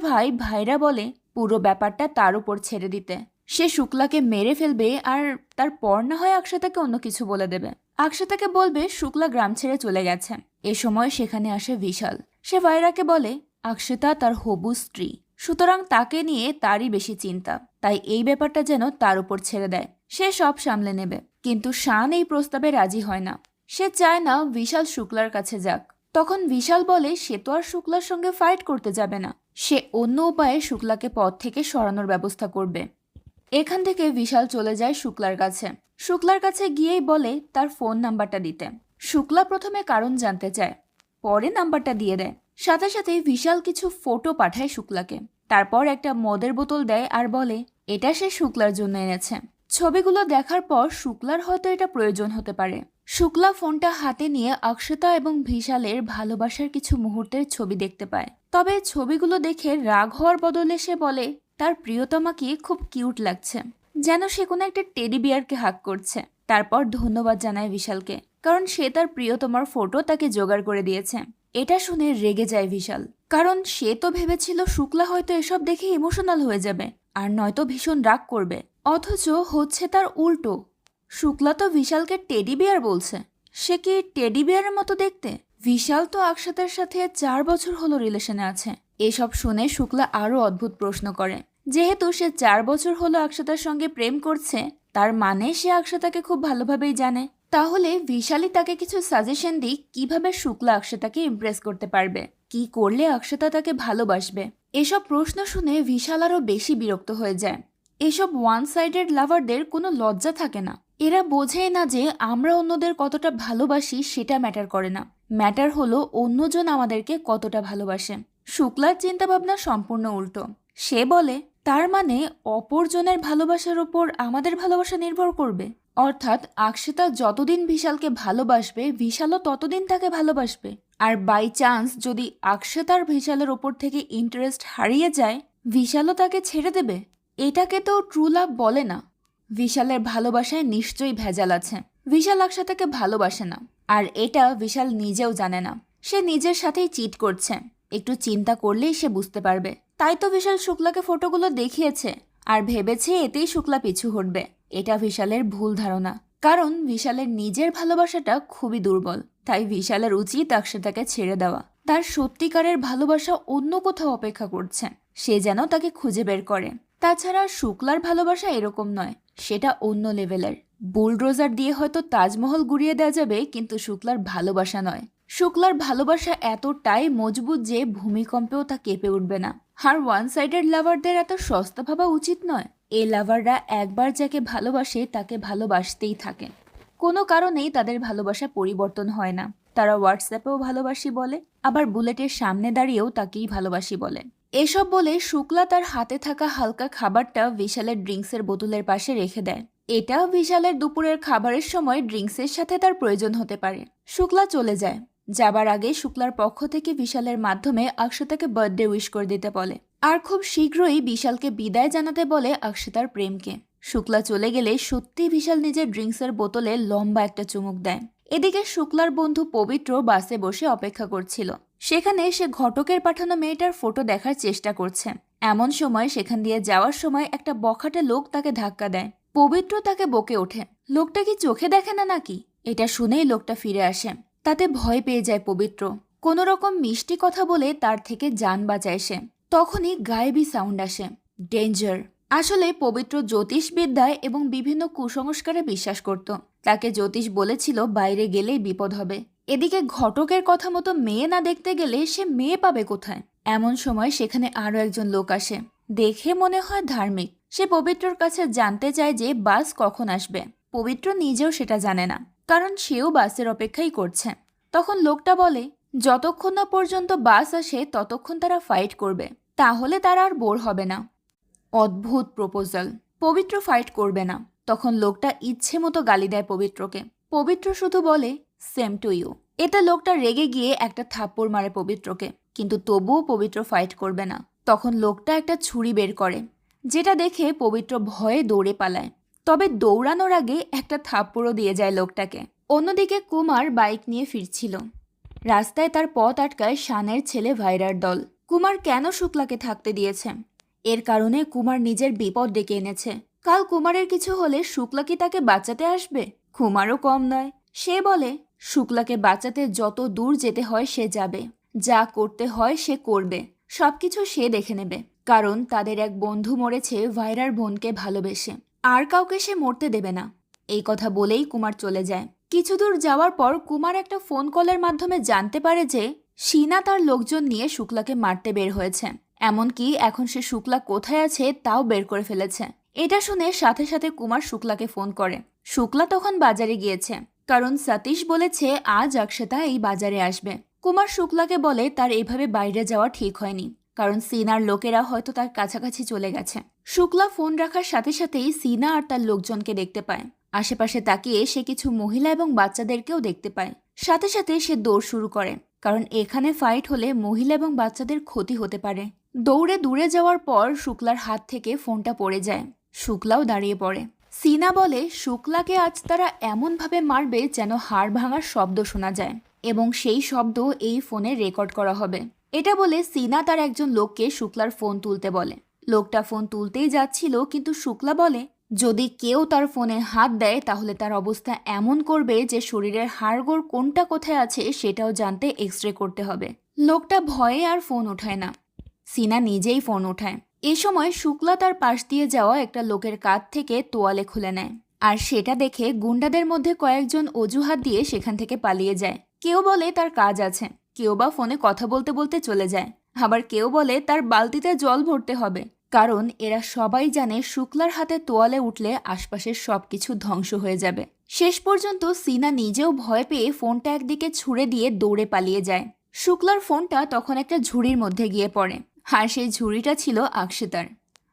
ভাইরা বলে পুরো ব্যাপারটা তার উপর ছেড়ে দিতে। সে শুক্লাকে মেরে ফেলবে, আর তারপর না হয় অক্ষতাকে অন্য কিছু বলে দেবে। অক্ষতাকে বলবে শুক্লা গ্রাম ছেড়ে চলে গেছে। এ সময় সেখানে আসে বিশাল। সে ভাইরাকে বলে অক্ষতা তার হবু স্ত্রী, সুতরাং তাকে নিয়ে তারই বেশি চিন্তা, তাই এই ব্যাপারটা যেন তার উপর ছেড়ে দেয়, সে সব সামলে নেবে। কিন্তু শান এই প্রস্তাবে রাজি হয় না। সে চায় না বিশাল শুক্লার কাছে যাক। তখন বিশাল বলে সে তো আর শুক্লার সঙ্গে ফাইট করতে যাবে না, সে অন্য উপায়ে শুক্লাকে পথ থেকে সরানোর ব্যবস্থা করবে। এখান থেকে বিশাল চলে যায় শুক্লার কাছে। শুক্লার কাছে গিয়েই বলে তার ফোন নাম্বারটা দিতে। শুক্লা প্রথমে কারণ জানতে চায়, পরে নাম্বারটা দিয়ে দেয়। সাথে সাথেই বিশাল কিছু ফটো পাঠায় শুক্লাকে। তারপর একটা মদের বোতল দেয় আর বলে এটা সে শুক্লার জন্য এনেছে। ছবিগুলো দেখার পর শুক্লার হয়তো এটা প্রয়োজন হতে পারে। শুক্লা ফোনটা হাতে নিয়ে অক্ষতা এবং বিশালের ভালোবাসার কিছু মুহূর্তের ছবি দেখতে পায়। তবে ছবিগুলো দেখে রাগ হওয়ার বদলে সে বলে তার প্রিয়তমাকে খুব কিউট লাগছে, যেন সে কোনো একটা টেডি বিয়ারকে হাগ করছে। তারপর ধন্যবাদ জানায় বিশালকে, কারণ সে তার প্রিয়তমার ফটো তাকে জোগাড় করে দিয়েছে। এটা শুনে রেগে যায় বিশাল, কারণ সে তো ভেবেছিল শুক্লা হয়তো এসব দেখে ইমোশনাল হয়ে যাবে আর নয়তো ভীষণ রাগ করবে, অথচ হচ্ছে তার উল্টো। শুক্লা তো বিশালকে টেডি বিয়ার বলছে। সে কি টেডি বিয়ারের মতো দেখতে? বিশাল তো অক্ষতার সাথে 4 বছর হলো রিলেশনে আছে। এসব শুনে শুক্লা আরো অদ্ভুত প্রশ্ন করে। যেহেতু সে 4 বছর হলো অক্ষতার সঙ্গে প্রেম করছে, তার মানে সে অক্ষতাকে খুব ভালোভাবেই জানে। তাহলে বিশালই তাকে কিছু সাজেশন দিক কিভাবে শুক্লা অক্ষতাকে ইমপ্রেস করতে পারবে, কি করলে অক্ষতা তাকে ভালোবাসবে। এসব প্রশ্ন শুনে বিশাল আরো বেশি বিরক্ত হয়ে যায়। এসব ওয়ান সাইডেড লাভারদের কোনো লজ্জা থাকে না। এরা বোঝেই না যে আমরা অন্যদের কতটা ভালোবাসি সেটা ম্যাটার করে না, ম্যাটার হলো অন্যজন আমাদেরকে কতটা ভালোবাসে। শুক্লার চিন্তাভাবনা সম্পূর্ণ উল্টো। সে বলে তার মানে অপরজনের ভালোবাসার উপর আমাদের ভালোবাসা নির্ভর করবে, অর্থাৎ অক্ষতা যতদিন বিশালকে ভালোবাসবে বিশালও ততদিন তাকে ভালোবাসবে। আর বাই চান্স যদি অক্ষতার বিশালের ওপর থেকে ইন্টারেস্ট হারিয়ে যায়, বিশালও তাকে ছেড়ে দেবে। এটাকে তো ট্রু লাভ বলে না। বিশালের ভালোবাসায় নিশ্চয়ই ভেজাল আছে। বিশাল অক্ষতাকে ভালোবাসে না, আর এটা বিশাল নিজেও জানে না। সে নিজের সাথেই চিট করছে। একটু চিন্তা করলেই সে বুঝতে পারবে। তাই তো বিশাল শুক্লাকে ফটোগুলো দেখিয়েছে আর ভেবেছে এতেই শুক্লা পিছু হটবে। এটা বিশালের ভুল ধারণা, কারণ বিশালের নিজের ভালোবাসাটা খুবই দুর্বল। তাই বিশালের উচিত আকশিতাকে ছেড়ে দেওয়া। তার সত্যিকারের ভালোবাসা অন্য কোথাও অপেক্ষা করছে, সে যেন তাকে খুঁজে বের করে। তাছাড়া শুক্লার ভালোবাসা এরকম নয়, সেটা অন্য লেভেলের। বুলডোজার দিয়ে হয়তো তাজমহল গুড়িয়ে দেওয়া যাবে, কিন্তু শুক্লার ভালোবাসা নয়। শুক্লার ভালোবাসা এতটাই মজবুত যে ভূমিকম্পেও তা কেঁপে উঠবে না। আর ওয়ান সাইডেড লাভারদের এত সস্তা ভাবা উচিত নয়। এই লাভাররা একবার যাকে ভালোবাসে তাকে ভালোবাসতেই থাকে, কোনো কারণেই তাদের ভালোবাসা পরিবর্তন হয় না। তারা হোয়াটসঅ্যাপেও ভালোবাসি বলে, আবার বুলেটের সামনে দাঁড়িয়েও তাকেই ভালোবাসি বলে। এসব বলে শুক্লা তার হাতে থাকা হালকা খাবারটা বিশালের ড্রিঙ্কসের বোতলের পাশে রেখে দেয়। এটা বিশালের দুপুরের খাবারের সময় ড্রিঙ্কসের সাথে তার প্রয়োজন হতে পারে। শুক্লা চলে যায়। যাবার আগে শুক্লার পক্ষ থেকে বিশালের মাধ্যমে আকশিতাকে বার্থডে উইশ করে দিতে বলে, আর খুব শীঘ্রই বিশালকে বিদায় জানাতে বলে আকশিতার প্রেমকে। শুক্লা চলে গেলে সত্যি বিশাল নিজের ড্রিঙ্কসের বোতলে লম্বা একটা চুমুক দেয়। এদিকে শুক্লার বন্ধু পবিত্র বাসে বসে অপেক্ষা করছিল। সেখানে সে ঘটকের পাঠানো মেয়েটার ফটো দেখার চেষ্টা করছে। এমন সময় সেখান দিয়ে যাওয়ার সময় একটা বখাটে লোক তাকে ধাক্কা দেয়। পবিত্র তাকে বকে ওঠে, লোকটা কি চোখে দেখে না নাকি? এটা শুনেই লোকটা ফিরে আসে। তাতে ভয় পেয়ে যায় পবিত্র। কোনো রকম মিষ্টি কথা বলে তার থেকে জান বাঁচায় সে। তখনই গায়েবী সাউন্ড আসে, ডেঞ্জার। আসলে পবিত্র জ্যোতিষবিদ্যায় এবং বিভিন্ন কুসংস্কারে বিশ্বাস করত। তাকে জ্যোতিষ বলেছিল বাইরে গেলেই বিপদ হবে। এদিকে ঘটকের কথা মতো মেয়ে না দেখতে গেলে সে মেয়ে পাবে কোথায়? এমন সময় সেখানে আরো একজন লোক আসে। দেখে মনে হয় ধার্মিক। সে পবিত্রর কাছে জানতে চায় যে বাস কখন আসবে। পবিত্র নিজেও সেটা জানে না, কারণ সেও বাসের অপেক্ষাই করছে। তখন লোকটা বলে, যতক্ষণ না পর্যন্ত বাস আসে ততক্ষণ তারা ফাইট করবে, তাহলে তারা আর বোর হবে না। অদ্ভুত প্রপোজাল। পবিত্র ফাইট করবে না। তখন লোকটা ইচ্ছে মতো গালি দেয় পবিত্রকে। পবিত্র শুধু বলে, সেম টু ইউ। এতে লোকটা রেগে গিয়ে একটা থাপ্পড় মারে পবিত্রকে, কিন্তু তবুও পবিত্র ফাইট করবে না। তখন লোকটা একটা ছুরি বের করে, যেটা দেখে পবিত্র ভয়ে দৌড়ে পালায়। তবে দৌড়ানোর আগে একটা থাপ্পড়ও দিয়ে যায় লোকটাকে। অন্যদিকে কুমার বাইক নিয়ে ফিরছিল। রাস্তায় তার পথ আটকায় শানের ছেলে ভাইরার দল। কুমার কেন শুক্লাকে থাকতে দিয়েছে? এর কারণে কুমার নিজের বিপদ ডেকে এনেছে। কাল কুমারের কিছু হলে শুক্লা কি তাকে বাঁচাতে আসবে? কুমারও কম নয়। সে বলে, শুক্লাকে বাঁচাতে যত দূর যেতে হয় সে যাবে, যা করতে হয় সে করবে, সবকিছু সে দেখে নেবে। কারণ তাদের এক বন্ধু মরেছে ভাইরার বোনকে ভালোবেসে, আর কাউকে সে মরতে দেবে না। এই কথা বলেই কুমার চলে যায়। কিছু দূর যাওয়ার পর কুমার একটা ফোন কলের মাধ্যমে জানতে পারে যে শিনা তার লোকজন নিয়ে শুক্লাকে মারতে বের হয়েছে। এমনকি এখন সে শুক্লা কোথায় আছে তাও বের করে ফেলেছে। এটা শুনে সাথে সাথে কুমার শুক্লাকে ফোন করে। শুক্লা তখন বাজারে গিয়েছে, কারণ সতীশ বলেছে আজ আকশিতা এই বাজারে আসবে। কুমার শুক্লাকে বলে তার এইভাবে বাইরে যাওয়া ঠিক হয়নি, কারণ সিনার লোকেরা হয়তো তার কাছাকাছি চলে গেছে। শুক্লা ফোন রাখার সাথে সাথেই সিনা আর তার লোকজনকে দেখতে পায়। আশেপাশে তাকিয়ে সে কিছু মহিলা এবং বাচ্চাদেরকেও দেখতে পায়। সাথে সাথে সে দৌড় শুরু করে, কারণ এখানে ফাইট হলে মহিলা এবং বাচ্চাদের ক্ষতি হতে পারে। দৌড়ে দূরে যাওয়ার পর শুক্লার হাত থেকে ফোনটা পড়ে যায়। শুক্লাও দাঁড়িয়ে পড়ে। সিনা বলে শুক্লাকে আজ তারা এমনভাবে মারবে যেন হাড় ভাঙার শব্দ শোনা যায়, এবং সেই শব্দ এই ফোনে রেকর্ড করা হবে। এটা বলে সিনা তার একজন লোককে শুক্লার ফোন তুলতে বলে। লোকটা ফোন তুলতেই যাচ্ছিল, কিন্তু শুক্লা বলে যদি কেউ তার ফোনে হাত দেয় তাহলে তার অবস্থা এমন করবে যে শরীরের হাড়গোড় কোনটা কোথায় আছে সেটাও জানতে এক্সরে করতে হবে। লোকটা ভয়ে আর ফোন ওঠায় না। সিনা নিজেই ফোন ওঠায়। এ সময় শুক্লা তার পাশ দিয়ে যাওয়া একটা লোকের কাঁধ থেকে তোয়ালে খুলে নেয়, আর সেটা দেখে গুন্ডাদের মধ্যে কয়েকজন অজুহাত দিয়ে সেখান থেকে পালিয়ে যায়। কেউ বলে তার কাজ আছে, কেউ বা ফোনে কথা বলতে বলতে চলে যায়, আবার কেউ বলে তার বালতিতে জল ভরতে হবে। কারণ এরা সবাই জানে শুক্লার হাতে তোয়ালে উঠলে আশপাশের সবকিছু ধ্বংস হয়ে যাবে। শেষ পর্যন্ত সিনা নিজেও ভয় পেয়ে ফোনটা একদিকে ছুঁড়ে দিয়ে দৌড়ে পালিয়ে যায়। শুক্লার ফোনটা তখন একটা ঝুড়ির মধ্যে গিয়ে পড়ে, আর সেই ঝুড়িটা ছিল আকশিতার।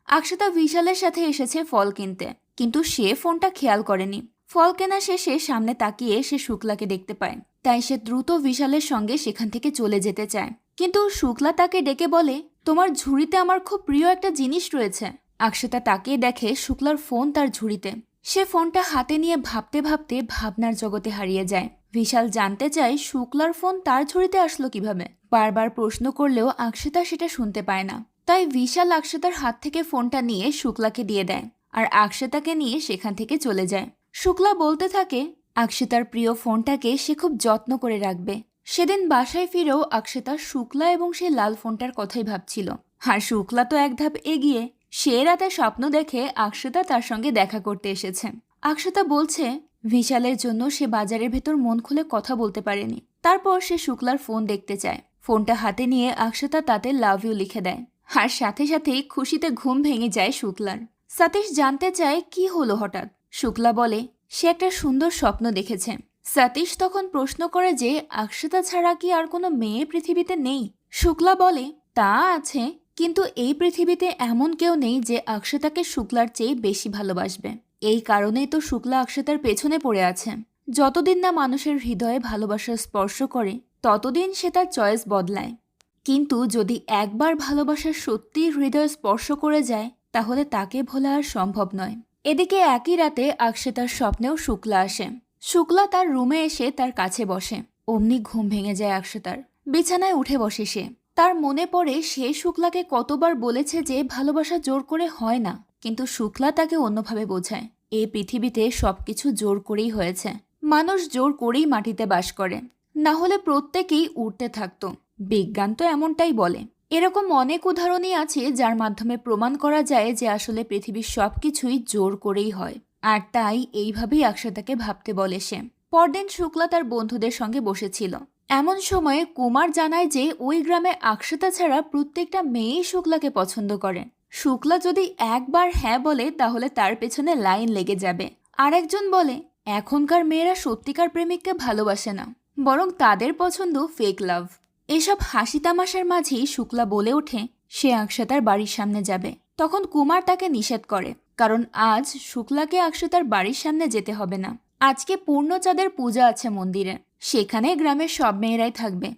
আকশিতা বিশালের সাথে এসেছে ফল কিনতে, কিন্তু সে ফোনটা খেয়াল করেনি। ফল কেনা শেষে সামনে তাকিয়ে সে শুক্লাকে দেখতে পায়, তাই সে দ্রুত বিশালের সঙ্গে সেখান থেকে চলে যেতে চায়। কিন্তু শুক্লা তাকে ডেকে বলে, তোমার ঝুড়িতে আমার খুব প্রিয় একটা জিনিস রয়েছে। আকশিতা তাকিয়ে দেখে শুক্লার ফোন তার ঝুড়িতে। সে ফোনটা হাতে নিয়ে ভাবতে ভাবতে ভাবনার জগতে হারিয়ে যায়। বিশাল জানতে চায় শুক্লার ফোন তার ঝুড়িতে আসলো কিভাবে। বারবার প্রশ্ন করলেও আকশিতা সেটা শুনতে পায় না। তাই বিশাল আকশতার হাত থেকে ফোনটা নিয়ে শুক্লাকে দিয়ে দেয় আর আকশতাকে নিয়ে সেখান থেকে চলে যায়। শুক্লা বলতে থাকে আকশতার প্রিয় ফোনটাকে সে খুব যত্ন করে রাখবে। সেদিন বাসায় ফিরেও আকশতা শুক্লা এবং সেই লাল ফোনটার কথাই ভাবছিল। আর শুক্লা তো এক ধাপ এগিয়ে, সে রাতে স্বপ্ন দেখে আকশতা তার সঙ্গে দেখা করতে এসেছে। আকশতা বলছে বিশালের জন্য সে বাজারের ভেতর মন খুলে কথা বলতে পারেনি। তারপর সে শুক্লার ফোন দেখতে চায়। ফোনটা হাতে নিয়ে আকশতা তাতে লাভ ইউ লিখে দেয়। আর সাথে সাথেই খুশিতে ঘুম ভেঙে যায় শুক্লার। সতীশ জানতে চায় কি হলো হঠাৎ। শুক্লা বলে সে একটা সুন্দর স্বপ্ন দেখেছে। সতীশ তখন প্রশ্ন করে যে আকশতা ছাড়া কি আর কোনো মেয়ে পৃথিবীতে নেই। শুক্লা বলে তা আছে, কিন্তু এই পৃথিবীতে এমন কেউ নেই যে আকশতাকে শুক্লার চেয়ে বেশি ভালোবাসবে। এই কারণেই তো শুক্লা আকশতার পেছনে পড়ে আছে। যতদিন না মানুষের হৃদয়ে ভালোবাসার স্পর্শ করে ততদিন সে তার চয়েস বদলায়। কিন্তু যদি একবার ভালোবাসার সত্যি হৃদয় স্পর্শ করে যায় তাহলে তাকে ভোলা আর সম্ভব নয়। এদিকে একই রাতে আকশতার স্বপ্নেও শুক্লা আসে। শুক্লা তার রুমে এসে তার কাছে বসে। অমনি ঘুম ভেঙে যায় আকশতার। বিছানায় উঠে বসে সে। তার মনে পড়ে সে শুক্লাকে কতবার বলেছে যে ভালোবাসা জোর করে হয় না, কিন্তু শুক্লা তাকে অন্যভাবে বোঝায়। এই পৃথিবীতে সবকিছু জোর করেই হয়েছে। মানুষ জোর করেই মাটিতে বাস করে, না হলে প্রত্যেকেই উড়তে থাকতো। বিজ্ঞান তো এমনটাই বলে। এরকম অনেক উদাহরণই আছে যার মাধ্যমে প্রমাণ করা যায় যে আসলে পৃথিবীর সবকিছুই জোর করেই হয়। আর তাই এইভাবেই আকশতাকে ভাবতে বলে সে। পরদিন শুক্লা তার বন্ধুদের সঙ্গে বসেছিল। এমন সময়ে কুমার জানায় যে ওই গ্রামে আকশতা ছাড়া প্রত্যেকটা মেয়েই শুক্লাকে পছন্দ করে। শুক্লা যদি একবার হ্যাঁ বলে তাহলে তার পেছনে লাইন লেগে যাবে। আরেকজন বলে এখনকার মেয়েরা সত্যিকার প্রেমিককে ভালোবাসে না, বরং তাদের পছন্দ ফেক লাভ। এসব হাসি তামাশার মাঝেই শুক্লা বলে ওঠে সে আকশতার বাড়ির সামনে যাবে। তখন কুমার তাকে নিষেধ করে, কারণ আজ শুক্লাকে আকশতার বাড়ির সামনে যেতে হবে না। আজকে পূর্ণচাঁদের পূজা আছে মন্দিরে, সেখানে গ্রামের সব মেয়েরাই থাকবে,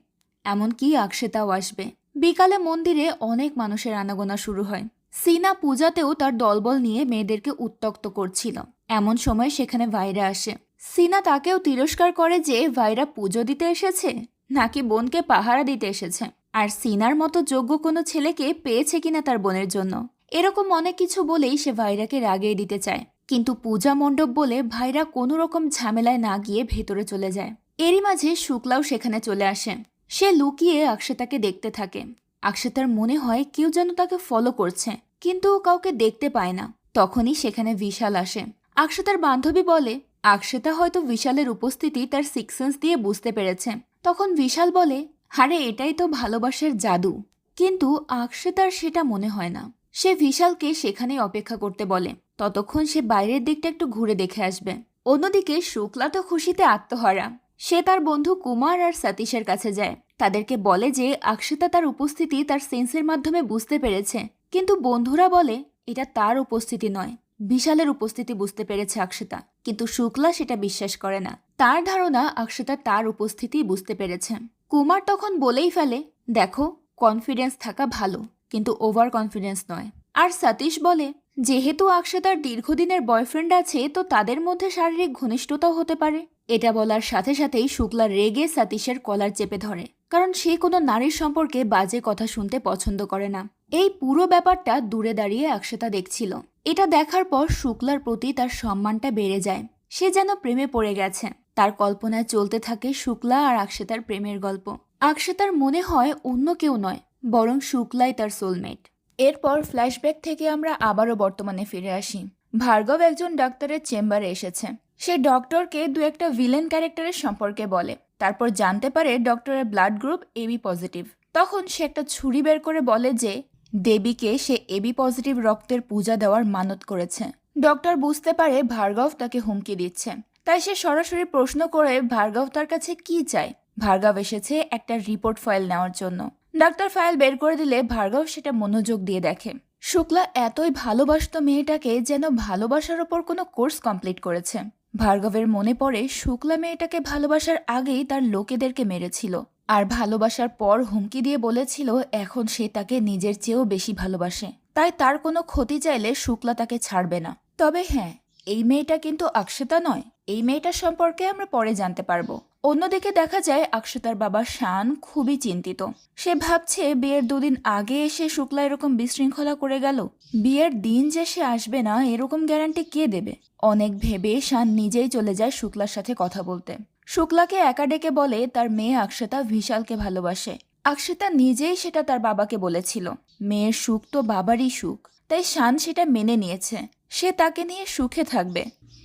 এমনকি আকশতাও আসবে। বিকালে মন্দিরে অনেক মানুষের আনাগোনা শুরু হয়। সিনা পূজাতেও তার দলবল নিয়ে মেয়েদেরকে উত্ত্যক্ত করছিল। এমন সময় সেখানে ভাইরা আসে। সিনা তাকেও তিরস্কার করে যে ভাইরা পুজো দিতে এসেছে নাকি বোনকে পাহারা দিতে এসেছে, আর সিনার মতো যোগ্য কোনো ছেলেকে পেয়েছে কিনা তার বোনের জন্য। এরকম অনেক কিছু বলেই সে ভাইরাকে রাগিয়ে দিতে চায়, কিন্তু পূজা মণ্ডপ বলে ভাইরা কোনো রকম ঝামেলায় না গিয়ে ভেতরে চলে যায়। এরই মাঝে শুক্লাও সেখানে চলে আসে। সে লুকিয়ে আকশতাকে দেখতে থাকে। আকশতার মনে হয় কেউ যেন তাকে ফলো করছে, কিন্তু কাউকে দেখতে পায় না। তখনই সেখানে বিশাল আসে। আকশতার বান্ধবী বলে আকশতা হয়তো বিশালের উপস্থিতি তার সিক্স সেন্স দিয়ে বুঝতে পেরেছে। তখন বিশাল বলে আরে এটাই তো ভালোবাসার জাদু। কিন্তু আকশতার সেটা মনে হয় না। সে বিশালকে সেখানেই অপেক্ষা করতে বলে, ততক্ষণ সে বাইরের দিকটা একটু ঘুরে দেখে আসবে। অন্যদিকে শুক্লা তো খুশিতে আত্মহারা। সে তার বন্ধু কুমার আর সতীশের কাছে যায়। তাদেরকে বলে যে আকশতা তার উপস্থিতি তার সেন্সের মাধ্যমে বুঝতে পেরেছে, কিন্তু বন্ধুরা বলে এটা তার উপস্থিতি নয়, বিশালের উপস্থিতি বুঝতে পেরেছে আকশতা। কিন্তু শুক্লা সেটা বিশ্বাস করে না। তার ধারণা আকশতা তার উপস্থিতি বুঝতে পেরেছে। কুমার তখন বলেই ফেলে দেখো, কনফিডেন্স থাকা ভালো, কিন্তু ওভার কনফিডেন্স নয়। আর সতীশ বলে যেহেতু আকশতার দীর্ঘদিনের বয়ফ্রেন্ড আছে তো তাদের মধ্যে শারীরিক ঘনিষ্ঠতাও হতে পারে। এটা বলার সাথে সাথেই শুক্লা রেগে সতীশের কলার চেপে ধরে, কারণ সে কোনো নারীর সম্পর্কে বাজে কথা শুনতে পছন্দ করে না। এই পুরো ব্যাপারটা দূরে দাঁড়িয়ে আকশতা দেখছিল। এটা দেখার পর শুক্লার প্রতি তার সম্মানটা বেড়ে যায়। সে যেন প্রেমে পড়ে গেছে। তার কল্পনায় চলতে থাকে শুক্লা আর আকশতার প্রেমের গল্প। আকশতার মনে হয় অন্য কেউ নয়, বরং শুক্লাই তার সোলমেট। এরপর ফ্ল্যাশব্যাক থেকে আমরা আবারও বর্তমানে ফিরে আসি। ভার্গব একজন ডাক্তারের চেম্বারে এসেছে। সে ডক্টরকে দু একটা ভিলেন ক্যারেক্টারের সম্পর্কে বলে। তারপর জানতে পারে ডক্টরের ব্লাড গ্রুপ এবি পজিটিভ। তখন সে একটা ছুরি বের করে বলে যে দেবীকে সে এবি পজিটিভ রক্তের পূজা দেওয়ার মানত করেছে। ডক্টর বুঝতে পারে ভার্গব তাকে হুমকি দিচ্ছে, তাই সে সরাসরি প্রশ্ন করে ভার্গব তার কাছে কি চায়। ভার্গব এসেছে একটা রিপোর্ট ফাইল নেওয়ার জন্য। ডাক্তার ফাইল বের করে দিলে ভার্গব সেটা মনোযোগ দিয়ে দেখে। শুক্লা এতই ভালোবাসত মেয়েটাকে যেন ভালোবাসার ওপর কোনো কোর্স কমপ্লিট করেছে। ভার্গবের মনে পড়ে শুক্লা মেয়েটাকে ভালোবাসার আগেই তার লোকেদেরকে মেরেছিল, আর ভালোবাসার পর হুমকি দিয়ে বলেছিল এখন সে তাকে নিজের চেয়েও বেশি ভালোবাসে, তাই তার কোনো ক্ষতি চাইলে শুক্লা তাকে ছাড়বে না। তবে হ্যাঁ, এই মেয়েটা কিন্তু আকশতা নয়। এই মেয়েটার সম্পর্কে আমরা পরে জানতে পারবো। অন্যদিকে দেখা যায় আকশতার বাবা শান খুবই চিন্তিত। সে ভাবছে বিয়ের 2 দিন আগে এসে শুক্লা এরকম বিশৃঙ্খলা করে গেল, বিয়ের দিন যে সে আসবে না এরকম গ্যারান্টি কে দেবে। অনেক ভেবে শান নিজেই চলে যায় শুক্লার সাথে কথা বলতে। শুক্লাকে একা ডেকে বলে তার মেয়ে আকশতা ভিশালকে ভালোবাসে। আকশতা নিজেই সেটা তার বাবাকে বলেছিল। মেয়ের সুখ তো বাবারই সুখ, তাই শান সেটা মেনে নিয়েছে। সে তাকে নিয়ে সুখে থাকবে।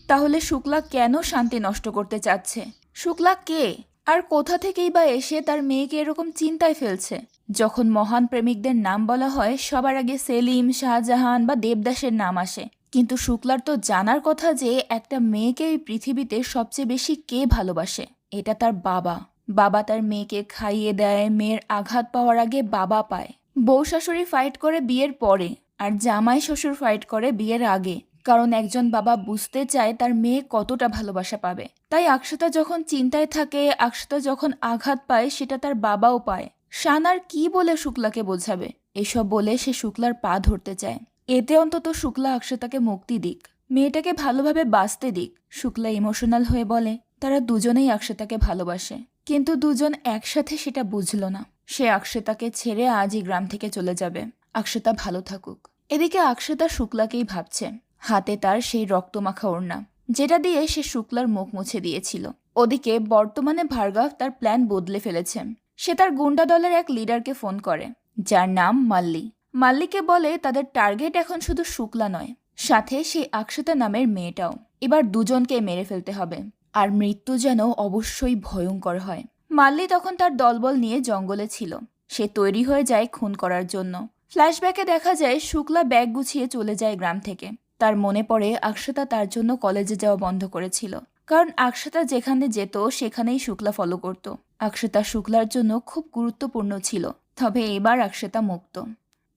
তাহলে শুক্লা কেন শান্তি নষ্ট করতে চাচ্ছে? শুক্লা কে, আর কোথা থেকেই বা এসে তার মেয়েকে এরকম চিন্তায় ফেলছে? যখন মহান প্রেমিকদের নাম বলা হয় সবার আগে সেলিম, শাহজাহান বা দেবদাসের নাম আসে, কিন্তু শুক্লার তো জানার কথা যে একটা মেয়েকে এই পৃথিবীতে সবচেয়ে বেশি কে ভালোবাসে। এটা তার বাবা। বাবা তার মেয়েকে খাইয়ে দেয়, মেয়ের আঘাত পাওয়ার আগে বাবা পায়। বউ শাশুড়ি ফাইট করে বিয়ের পরে, আর জামাই শ্বশুর ফাইট করে বিয়ের আগে, কারণ একজন বাবা বুঝতে চায় তার মেয়ে কতটা ভালোবাসা পাবে। তাই আকশতা যখন চিন্তায় থাকে, আকশতা যখন আঘাত পায়, সেটা তার বাবাও পায়। শান আর কি বলে শুক্লাকে বোঝাবে? এসব বলে সে শুক্লার পা ধরতে চায়। এতে অন্তত শুক্লা আকশতাকে মুক্তি দিক, মেয়েটাকে ভালোভাবে বাঁচতে দিক। শুক্লা ইমোশনাল হয়ে বলে তারা দুজনেই আকশতাকে ভালোবাসে, কিন্তু দুজন একসাথে সেটা বুঝল না। সে আকশতাকে ছেড়ে আজই গ্রাম থেকে চলে যাবে। আকশতা ভালো থাকুক। এদিকে আকশতা শুক্লাকেই ভাবছে। হাতে তার সেই রক্তমাখা ওড়না, যেটা দিয়ে সে শুক্লার মুখ মুছে দিয়েছিল। ওদিকে বর্তমানে ভার্গব তার প্ল্যান বদলে ফেলেছে। সে তার গুন্ডা দলের এক লিডারকে ফোন করে, যার নাম মাল্লি। মাল্লিকে বলে তাদের টার্গেট এখন শুধু শুক্লা নয়, সাথে সেই আকশতা নামের মেয়েটাও। এবার দুজনকে মেরে ফেলতে হবে, আর মৃত্যু যেন অবশ্যই ভয়ঙ্কর হয়। মাল্লি তখন তার দলবল নিয়ে জঙ্গলে ছিল। সে তৈরি হয়ে যায় খুন করার জন্য। ফ্ল্যাশব্যাকে দেখা যায় শুক্লা ব্যাগ গুছিয়ে চলে যায় গ্রাম থেকে। তার মনে পড়ে আকশতা তার জন্য কলেজে যাওয়া বন্ধ করেছিল, কারণ আকশতা যেখানে যেত সেখানেই শুক্লা ফলো করত। আকশতা শুক্লার জন্য খুব গুরুত্বপূর্ণ ছিল। তবে এবার আকশতা মুক্ত।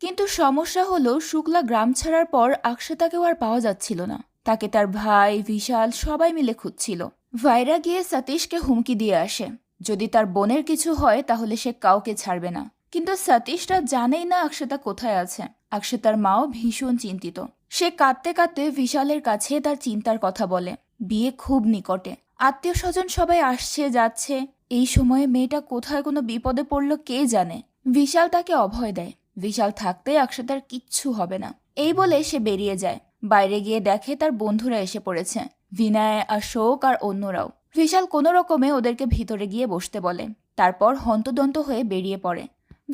কিন্তু সমস্যা হলো শুক্লা গ্রাম ছাড়ার পর আকশতাকেও আর পাওয়া যাচ্ছিল না। তাকে তার ভাই বিশাল সবাই মিলে খুঁজছিল। ভাইরা গিয়ে সতীশকে হুমকি দিয়ে আসে, যদি তার বোনের কিছু হয় তাহলে সে কাউকে ছাড়বে না। কিন্তু সতীশরা জানেই না আকশতা কোথায় আছে। আকশতার মাও ভীষণ চিন্তিত। সে কাঁদতে কাঁদতে বিশালের কাছে তার চিন্তার কথা বলে। বিয়ে খুব নিকটে, আত্মীয় স্বজন সবাই আসছে যাচ্ছে। এই সময়ে মেয়েটা কোথায় কোনো বিপদে পড়ল কে জানে। বিশাল তাকে অভয় দেয়, বিশাল থাকতে আকশতার কিচ্ছু হবে না। এই বলে সে বেরিয়ে যায়। বাইরে গিয়ে দেখে তার বন্ধুরা এসে পড়েছে, বিনয়, অশোক আর অন্যরাও। বিশাল কোনো রকমে ওদেরকে ভিতরে গিয়ে বসতে বলে, তারপর হন্তদন্ত হয়ে বেরিয়ে পড়ে।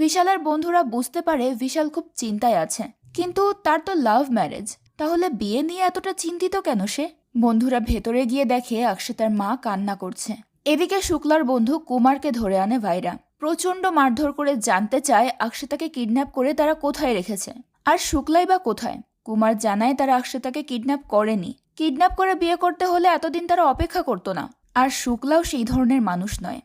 বিশালের বন্ধুরা বুঝতে পারে বিশাল খুব চিন্তায় আছে, কিন্তু তার তো লাভ ম্যারেজ, তাহলে বিয়ে নিয়ে এতটা চিন্তিত কেন সে? বন্ধুরা ভেতরে গিয়ে দেখে আকশতার মা কান্না করছে। এদিকে শুক্লার বন্ধু কুমারকে ধরে আনে ভাইরা। প্রচন্ড মারধর করে জানতে চায় আকশতাকে কিডন্যাপ করে তারা কোথায় রেখেছে, আর শুক্লাই বা কোথায়। কুমার জানায় তারা আকশতাকে কিডন্যাপ করেনি। কিডন্যাপ করে বিয়ে করতে হলে এতদিন তারা অপেক্ষা করতো না, আর শুক্লাও সেই ধরনের মানুষ নয়।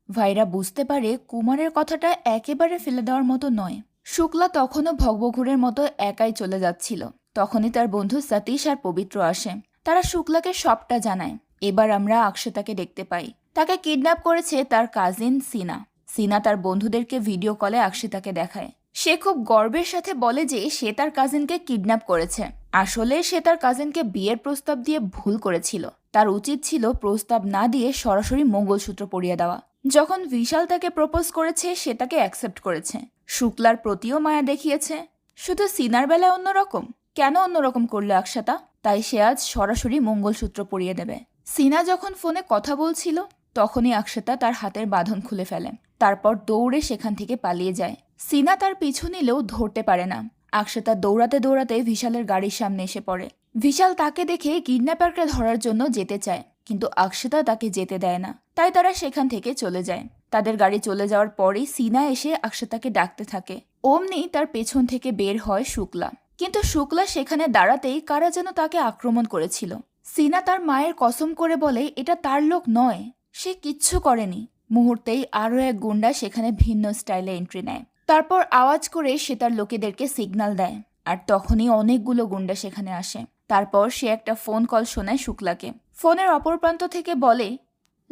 ভাইরা বুঝতে পারে কুমারের কথাটা একেবারে ফেলে দেওয়ার মতো নয়। শুক্লা তখনও ভগবঘুরের মতো একাই চলে যাচ্ছিল। তখনই তার বন্ধু সতীশ আর পবিত্র আসে। তারা শুক্লাকে সবটা জানায়। এবার আমরা আকশতাকে দেখতে পাই। তাকে কিডন্যাপ করেছে তার কাজিন সিনা। সিনা তার বন্ধুদেরকে ভিডিও কলে আকশতাকে দেখায়। সে খুব গর্বের সাথে বলে যে সে তার কাজিনকে কিডন্যাপ করেছে। আসলে সে তার কাজিনকে বিয়ের প্রস্তাব দিয়ে ভুল করেছিল। তার উচিত ছিল প্রস্তাব না দিয়ে সরাসরি মঙ্গলসূত্র পরিয়ে দেওয়া। যখন বিশাল তাকে প্রপোজ করেছে সে তাকে অ্যাকসেপ্ট করেছে। শুক্লার প্রতিও মায়া দেখিয়েছে। শুধু সিনার বেলায় অন্যরকম। কেন অন্যরকম করলো আকশতা? তাই সে আজ সরাসরি মঙ্গলসূত্র পরিয়ে দেবে। সিনা যখন ফোনে কথা বলছিল তখনই আকশতা তার হাতের বাঁধন খুলে ফেলে। তারপর দৌড়ে সেখান থেকে পালিয়ে যায়। সিনা তার পিছু নিলেও ধরতে পারে না। আকশতা দৌড়াতে দৌড়াতে বিশালের গাড়ির সামনে এসে পড়ে। বিশাল তাকে দেখে কিডন্যাপারকে ধরার জন্য যেতে চায়, কিন্তু আকশতা তাকে যেতে দেয় না। তাই তারা সেখান থেকে চলে যায়। তাদের গাড়ি চলে যাওয়ার পরেই সিনা এসে আকশতাকে ডাকতে থাকে। অমনি তার পেছন থেকে বের হয় শুক্লা। কিন্তু শুক্লা সেখানে দাঁড়াতেই কারা যেন তাকে আক্রমণ করেছিল। সিনা তার মায়ের কসম করে বলে এটা তার লোক নয়, সে কিচ্ছু করেনি। মুহূর্তেই আরও এক গুন্ডা সেখানে ভিন্ন স্টাইলে এন্ট্রি নেয়। তারপর আওয়াজ করে সে তার লোকেদেরকে সিগন্যাল দেয়, আর তখনই অনেকগুলো গুন্ডা সেখানে আসে। তারপর সে একটা ফোন কল শোনায় শুক্লাকে। ফোনের অপর প্রান্ত থেকে বলে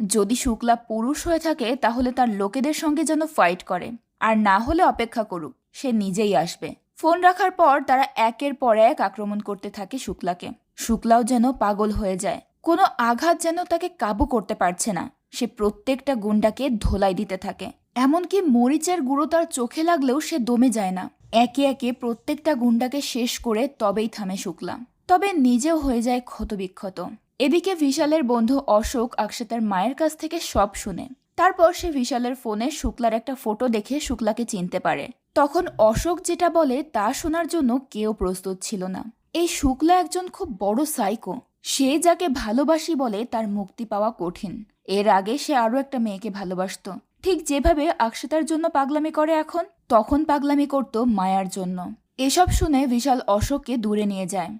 যদি শুক্লা পুরুষ হয়ে থাকে তাহলে তার লোকেদের সঙ্গে যেন ফাইট করে, আর না হলে অপেক্ষা করুক, সে নিজেই আসবে। ফোন রাখার পর তারা একের পর এক আক্রমণ করতে থাকে শুক্লাকে। শুক্লাও যেন পাগল হয়ে যায়। কোনো আঘাত যেন তাকে কাবু করতে পারছে না। সে প্রত্যেকটা গুন্ডাকে ধোলাই দিতে থাকে। এমনকি মরিচের গুঁড়ো তার চোখে লাগলেও সে দমে যায় না। একে একে প্রত্যেকটা গুন্ডাকে শেষ করে তবেই থামে শুক্লা। তবে নিজেও হয়ে যায় ক্ষতবিক্ষত। এদিকে বিশালের বন্ধু অশোক আকশাতার মায়ের কাছ থেকে সব শুনে। তারপর সে বিশালের ফোনে শুক্লার একটা ফটো দেখে শুক্লাকে চিনতে পারে। তখন অশোক যেটা বলে তা শোনার জন্য কেউ প্রস্তুত ছিল না। এই শুক্লা একজন খুব বড় সাইকো। সে যাকে ভালোবাসি বলে তার মুক্তি পাওয়া কঠিন। এর আগে সে আরো একটা মেয়েকে ভালোবাসত, ঠিক যেভাবে আকশাতার জন্য পাগলামি করে এখন, তখন পাগলামি করত মায়ার জন্য। এসব শুনে বিশাল অশোককে দূরে নিয়ে যায়,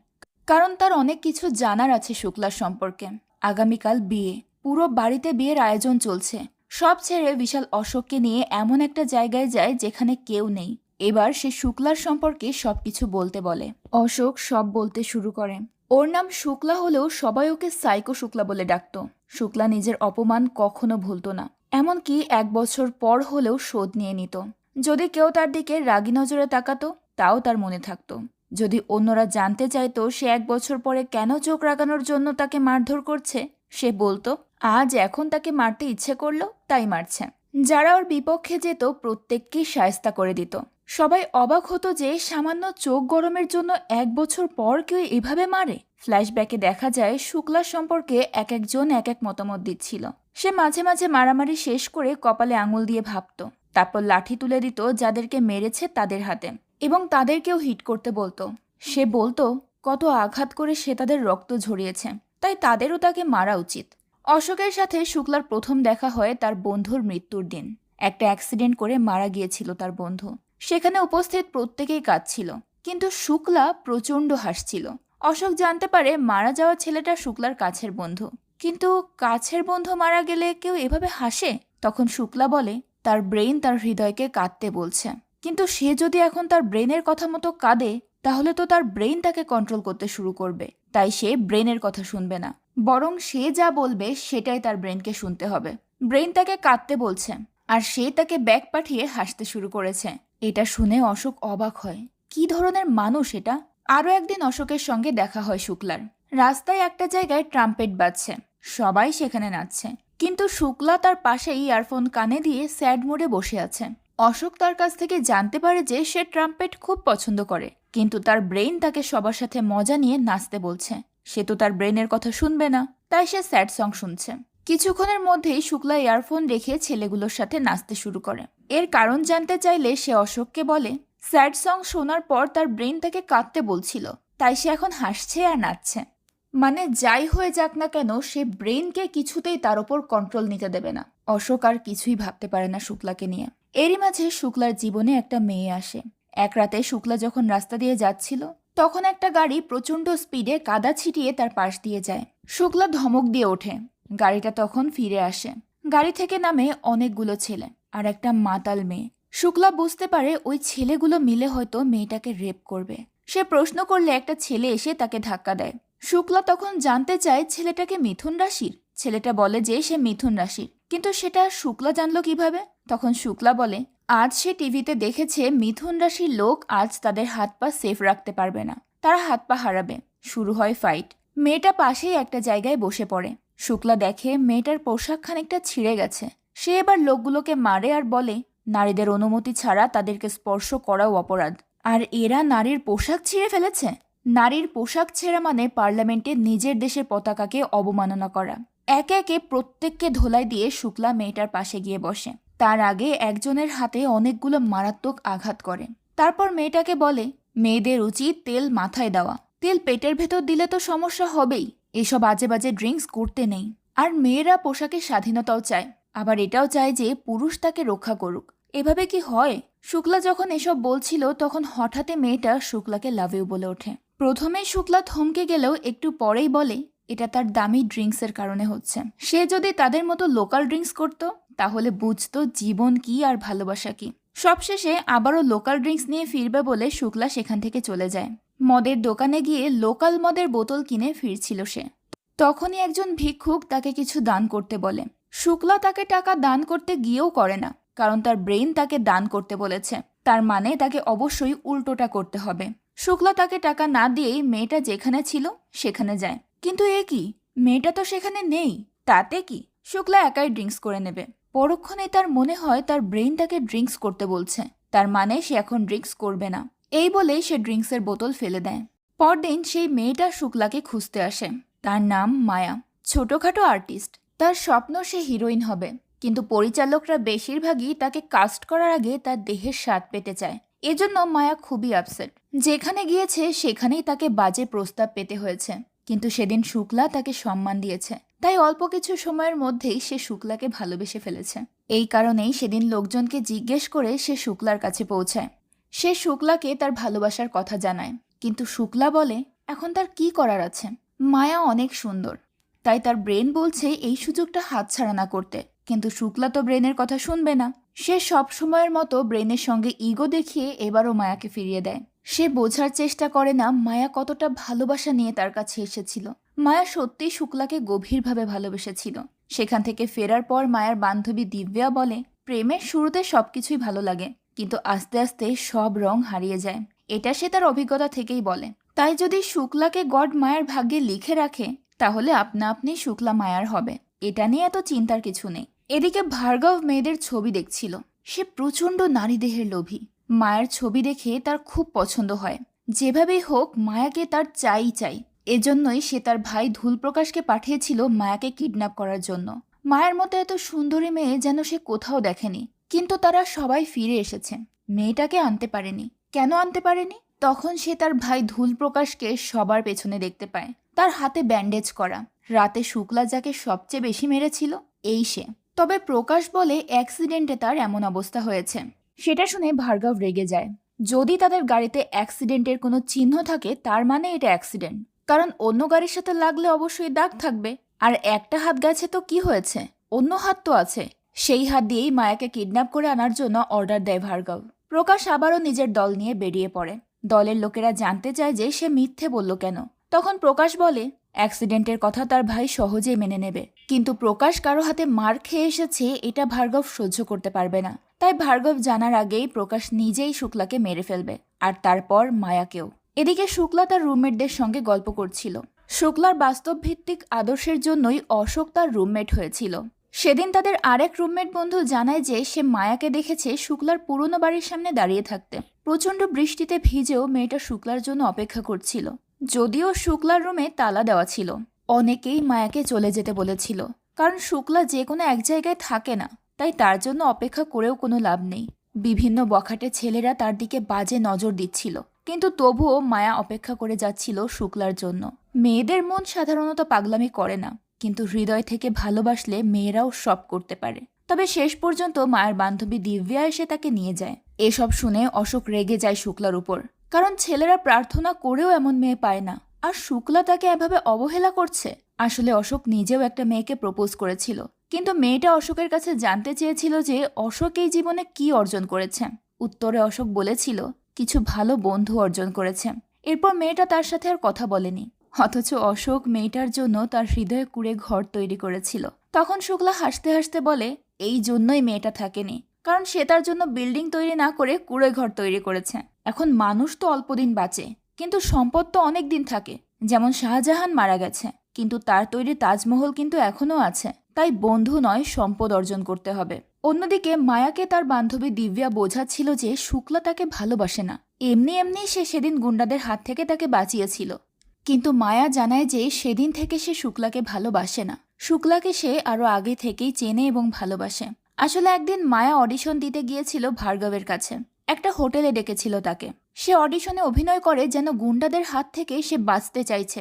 কারণ তার অনেক কিছু জানার আছে শুক্লার সম্পর্কে। আগামীকাল বিয়ে, পুরো বাড়িতে বিয়ের আয়োজন চলছে। সব ছেড়ে বিশাল অশোককে নিয়ে এমন একটা জায়গায় যায় যেখানে কেউ নেই। এবার সে শুক্লার সম্পর্কে সবকিছু বলতে বলে। অশোক সব বলতে শুরু করে। ওর নাম শুক্লা হলেও সবাই ওকে সাইকো শুক্লা বলে ডাকত। শুক্লা নিজের অপমান কখনো ভুলত না, এমনকি 1 বছর পর হলেও শোধ নিয়ে নিত। যদি কেউ তার দিকে রাগী নজরে তাকাতো তাও তার মনে থাকতো। যদি অন্যরা জানতে চাইতো সে 1 বছর পরে কেন চোখ রাগানোর জন্য তাকে মারধর করছে, সে বলতো আজ এখন তাকে মারতে ইচ্ছে করলো তাই মারছে। যারা ওর বিপক্ষে যেত প্রত্যেককেই শায়েস্তা করে দিত। সবাই অবাক হতো যে সামান্য চোখ গরমের জন্য 1 বছর পর কেউ এভাবে মারে। ফ্ল্যাশব্যাকে দেখা যায় শুক্লার সম্পর্কে এক একজন এক এক মতামত দিচ্ছিল। সে মাঝে মাঝে মারামারি শেষ করে কপালে আঙুল দিয়ে ভাবত, তারপর লাঠি তুলে দিত যাদেরকে মেরেছে তাদের হাতে, এবং তাদেরকেও হিট করতে বলতো। সে বলতো কত আঘাত করে সে তাদের রক্ত ঝরিয়েছে, তাই তাদেরও তাকে মারা উচিত। অশোকের সাথে শুক্লার প্রথম দেখা হয় তার বন্ধুর মৃত্যুর দিন। একটা অ্যাক্সিডেন্ট করে মারা গিয়েছিল তার বন্ধু। সেখানে উপস্থিত প্রত্যেকেই কাঁদছিল, কিন্তু শুক্লা প্রচণ্ড হাসছিল। অশোক জানতে পারে মারা যাওয়া ছেলেটা শুক্লার কাছের বন্ধু। কিন্তু কাছের বন্ধু মারা গেলে কেউ এভাবে হাসে? তখন শুক্লা বলে তার ব্রেইন তার হৃদয়কে কাঁদতে বলছে। কিন্তু সে যদি এখন তার ব্রেনের কথা মতো কাঁদে তাহলে তো তার ব্রেইন তাকে কন্ট্রোল করতে শুরু করবে। তাই সে ব্রেনের কথা শুনবে না, বরং সে যা বলবে সেটাই তার ব্রেনকে শুনতে হবে। ব্রেইন তাকে কাঁদতে বলছে আর সে তাকে ব্যাক পাঠিয়ে হাসতে শুরু করেছে। এটা শুনে অশোক অবাক হয়। কি ধরনের মানুষ এটা? আরও একদিন অশোকের সঙ্গে দেখা হয় শুক্লার। রাস্তায় একটা জায়গায় ট্রাম্পেট বাজছে, সবাই সেখানে নাচছে, কিন্তু শুক্লা তার পাশে ইয়ারফোন কানে দিয়ে স্যাড মোডে বসে আছে। অশোক তার কাছ থেকে জানতে পারে যে সে ট্রাম্পেট খুব পছন্দ করে, কিন্তু তার ব্রেইন তাকে সবার সাথে মজা নিয়ে নাচতে বলছে। সে তো তার ব্রেনের কথা শুনবে না, তাই সে স্যাড সং শুনছে। কিছুক্ষণের মধ্যেই শুক্লা ইয়ারফোন রেখে ছেলেগুলোর সাথে নাচতে শুরু করে। এর কারণ জানতে চাইলে সে অশোককে বলে স্যাড সং শোনার পর তার ব্রেন তাকে কাঁদতে বলছিল, তাই সে এখন হাসছে আর নাচছে। মানে যাই হয়ে যাক না কেন সে ব্রেনকে কিছুতেই তার ওপর কন্ট্রোল নিতে দেবে না। অশোক আর কিছুই ভাবতে পারে না শুক্লাকে নিয়ে। এরই মাঝে শুক্লার জীবনে একটা মেয়ে আসে। এক রাতে শুক্লা যখন রাস্তা দিয়ে যাচ্ছিল তখন একটা গাড়ি প্রচণ্ড স্পিডে কাদা ছিটিয়ে তার পাশ দিয়ে যায়। শুক্লা ধমক দিয়ে ওঠে। গাড়িটা তখন ফিরে আসে। গাড়ি থেকে নামে অনেকগুলো ছেলে আর একটা মাতাল মেয়ে। শুক্লা বুঝতে পারে ওই ছেলেগুলো মিলে হয়তো মেয়েটাকে রেপ করবে। সে প্রশ্ন করলে একটা ছেলে এসে তাকে ধাক্কা দেয়। শুক্লা তখন জানতে চায় ছেলেটাকে মিথুন রাশির। ছেলেটা বলে যে সে মিথুন রাশির, কিন্তু সেটা শুক্লা জানলো কিভাবে? তখন শুক্লা বলে আজ সে টিভিতে দেখেছে মিথুন রাশির লোক আজ তাদের হাত পা সেফ রাখতে পারবে না, তারা হাত পা হারাবে। শুরু হয় ফাইট। মেয়েটা পাশেই একটা জায়গায় বসে পড়ে। শুক্লা দেখে মেয়েটার পোশাক খানিকটা ছিঁড়ে গেছে। সে এবার লোকগুলোকে মারে আর বলে নারীদের অনুমতি ছাড়া তাদেরকে স্পর্শ করাও অপরাধ, আর এরা নারীর পোশাক ছিঁড়ে ফেলেছে। নারীর পোশাক ছেঁড়া মানে পার্লামেন্টে নিজের দেশের পতাকাকে অবমাননা করা। একে একে প্রত্যেককে ধোলাই দিয়ে শুক্লা মেয়েটার পাশে গিয়ে বসে। তার আগে একজনের হাতে অনেকগুলো মারাত্মক আঘাত করে। তারপর মেয়েটাকে বলে মেয়েদের উচিত তেল মাথায় দেওয়া, তেল পেটের ভেতর দিলে তো সমস্যা হবেই, এসব আজে বাজে ড্রিঙ্কস করতে নেই। আর মেয়েরা পোশাকের স্বাধীনতাও চায়, আবার এটাও চায় যে পুরুষ তাকে রক্ষা করুক। এভাবে কি হয়? শুক্লা যখন এসব বলছিল তখন হঠাৎই মেয়েটা শুক্লাকে লাভ ইউ বলে ওঠে। প্রথমে শুক্লা থমকে গেলেও একটু পরেই বলে এটা তার দামি ড্রিঙ্কসের কারণে হচ্ছে। সে যদি তাদের মতো লোকাল ড্রিঙ্কস করতো তাহলে বুঝতো জীবন কি আর ভালোবাসা কি। সবশেষে আবারও লোকাল ড্রিঙ্কস নিয়ে ফিরবে বলে শুক্লা সেখান থেকে চলে যায়। মদের দোকানে গিয়ে লোকাল মদের বোতল কিনে ফিরছিল সে। তখনই একজন ভিক্ষুক তাকে কিছু দান করতে বলে। শুক্লা তাকে টাকা দান করতে গিয়েও করে না, কারণ তার ব্রেইন তাকে দান করতে বলেছে। তার মানে তাকে অবশ্যই উল্টোটা করতে হবে। শুক্লা তাকে টাকা না দিয়েই মেয়েটা যেখানে ছিল সেখানে যায়। কিন্তু এ কি, মেয়েটা তো সেখানে নেই। তাতে কি, শুক্লা একাই ড্রিঙ্কস করে নেবে। পরক্ষণে তার মনে হয় তার ব্রেইন তাকে ড্রিঙ্কস করতে বলছে, তার মানে সে এখন ড্রিঙ্কস করবে না। এই বলেই সে ড্রিঙ্কসের বোতল ফেলে দেয়। পরদিন সেই মেয়েটা শুক্লাকে খুঁজতে আসে। তার নাম মায়া, ছোটখাটো আর্টিস্ট। তার স্বপ্ন সে হিরোইন হবে, কিন্তু পরিচালকরা বেশিরভাগই তাকে কাস্ট করার আগে তার দেহের স্বাদ পেতে চায়। এজন্য মায়া খুবই আপসেট। যেখানে গিয়েছে সেখানেই তাকে বাজে প্রস্তাব পেতে হয়েছে, কিন্তু সেদিন শুক্লা তাকে সম্মান দিয়েছে, তাই অল্প কিছু সময়ের মধ্যেই সে শুক্লাকে ভালোবেসে ফেলেছে। এই কারণেই সেদিন লোকজনকে জিজ্ঞেস করে সে শুক্লার কাছে পৌঁছায়। সে শুক্লাকে তার ভালোবাসার কথা জানায়, কিন্তু শুক্লা বলে এখন তার কি করার আছে। মায়া অনেক সুন্দর, তাই তার ব্রেন বলছে এই সুযোগটা হাতছাড়া না করতে, কিন্তু শুক্লা তো ব্রেনের কথা শুনবে না। সে সব সময়ের মতো ব্রেনের সঙ্গে ইগো দেখিয়ে এবারও মায়াকে ফিরিয়ে দেয়। সে বোঝার চেষ্টা করে না মায়া কতটা ভালোবাসা নিয়ে তার কাছে এসেছিল। মায়া সত্যিই শুক্লাকে গভীরভাবে ভালোবেসেছিল। সেখান থেকে ফেরার পর মায়ার বান্ধবী দিব্যা বলে, প্রেমের শুরুতে সবকিছুই ভালো লাগে, কিন্তু আস্তে আস্তে সব রং হারিয়ে যায়। এটা সে তার অভিজ্ঞতা থেকেই বলে। তাই যদি শুক্লাকে গড মায়ার ভাগ্যে লিখে রাখে, তাহলে আপনা আপনি শুক্লা মায়ার হবে। এটা নিয়ে এত চিন্তার কিছু নেই। এদিকে ভার্গব মেয়েদের ছবি দেখছিল। সে প্রচণ্ড নারী দেহের লোভী। মায়ের ছবি দেখে তার খুব পছন্দ হয়। যেভাবেই হোক মায়াকে তার চাই। এজন্যই সে তার ভাই ধুলপ্রকাশকে পাঠিয়েছিল মায়াকে কিডন্যাপ করার জন্য। মায়ের মতো এত সুন্দরী মেয়ে যেন সে কোথাও দেখেনি, কিন্তু তারা সবাই ফিরে এসেছে। মেয়েটাকে আনতে পারেনি। কেন আনতে পারেনি? তখন সে তার ভাই ধুলপ্রকাশকে সবার পেছনে দেখতে পায়, তার হাতে ব্যান্ডেজ করা। রাতে শুক্লা যাকে সবচেয়ে বেশি মেরেছিল এই সে। তবে প্রকাশ বলে অ্যাক্সিডেন্টে তার এমন অবস্থা হয়েছে। সেটা শুনে ভার্গব রেগে যায়। যদি তাদের গাড়িতে অ্যাক্সিডেন্টের কোনো চিহ্ন থাকে তার মানে এটা অ্যাক্সিডেন্ট, কারণ অন্য গাড়ির সাথে লাগলে অবশ্যই দাগ থাকবে। আর একটা হাত গেছে তো কি হয়েছে, অন্য হাত তো আছে। সেই হাত দিয়েই মায়াকে কিডন্যাপ করে আনার জন্য অর্ডার দেয় ভার্গব। প্রকাশ আবারও নিজের দল নিয়ে বেরিয়ে পড়ে। দলের লোকেরা জানতে চায় যে সে মিথ্যে বলল কেন। তখন প্রকাশ বলে অ্যাক্সিডেন্টের কথা তার ভাই সহজেই মেনে নেবে, কিন্তু প্রকাশ কারো হাতে মার খেয়ে এসেছে এটা ভার্গব সহ্য করতে পারবে না। তাই ভার্গব জানার আগেই প্রকাশ নিজেই শুক্লাকে মেরে ফেলবে, আর তারপর মায়াকেও। এদিকে শুক্লা তার রুমমেটদের সঙ্গে গল্প করছিল। শুক্লার বাস্তব ভিত্তিক আদর্শের জন্যই অশোক তার রুমমেট হয়েছিল। সেদিন তাদের আরেক রুমমেট বন্ধু জানায় যে সে মায়াকে দেখেছে শুক্লার পুরনো বাড়ির সামনে দাঁড়িয়ে থাকতে। প্রচণ্ড বৃষ্টিতে ভিজেও মেয়েটা শুক্লার জন্য অপেক্ষা করছিল, যদিও শুক্লার রুমে তালা দেওয়া ছিল। অনেকেই মায়াকে চলে যেতে বলেছিল, কারণ শুক্লা যে কোনো এক জায়গায় থাকে না, তাই তার জন্য অপেক্ষা করেও কোনো লাভ নেই। বিভিন্ন বখাটে ছেলেরা তার দিকে বাজে নজর দিচ্ছিল, কিন্তু তবুও মায়া অপেক্ষা করে যাচ্ছিল শুক্লার জন্য। মেয়েদের মন সাধারণত পাগলামি করে না, কিন্তু হৃদয় থেকে ভালোবাসলে মেয়েরাও সব করতে পারে। তবে শেষ পর্যন্ত মায়ের বান্ধবী দিব্যা এসে তাকে নিয়ে যায়। এসব শুনে অশোক রেগে যায় শুক্লার উপর, কারণ ছেলেরা প্রার্থনা করেও এমন মেয়ে পায় না, আর শুক্লা তাকে এভাবে অবহেলা করছে। আসলে অশোক নিজেও একটা মেয়েকে প্রপোজ করেছিল, কিন্তু মেয়েটা অশোকের কাছে জানতে চেয়েছিল যে অশোক এই জীবনে কি অর্জন করেছে। উত্তরে অশোক বলেছিল কিছু ভালো বন্ধু অর্জন করেছে। এরপর মেয়েটা তার সাথে আর কথা বলেনি, অথচ অশোক মেয়েটার জন্য তার হৃদয়ে কুড়ে ঘর তৈরি করেছিল। তখন শুক্লা হাসতে হাসতে বলে এই জন্যই মেয়েটা থাকেনি, কারণ সে তার জন্য বিল্ডিং তৈরি না করে কুড়ে ঘর তৈরি করেছে। এখন মানুষ তো অল্পদিন বাঁচে, কিন্তু সম্পদ তো অনেক দিন থাকে। যেমন শাহজাহান মারা গেছে, কিন্তু তার তৈরি তাজমহল কিন্তু এখনো আছে। তাই বন্ধু নয়, সম্পদ অর্জন করতে হবে। অন্যদিকে মায়াকে তার বান্ধবী দিব্যা বোঝাচ্ছিল যে শুক্লা তাকে ভালোবাসে না, এমনি এমনি সে সেদিন গুন্ডাদের হাত থেকে তাকে বাঁচিয়েছিল। কিন্তু মায়া জানায় যে সেদিন থেকে সে শুক্লাকে ভালোবাসে না। শুক্লাকে সে আরো আগে থেকেই চেনে এবং ভালোবাসে। আসলে একদিন মায়া অডিশন দিতে গিয়েছিল ভার্গবের কাছে। একটা হোটেলে ডেকেছিল তাকে। সে অডিশনে অভিনয় করে যেন গুন্ডাদের হাত থেকে সে বাঁচতে চাইছে,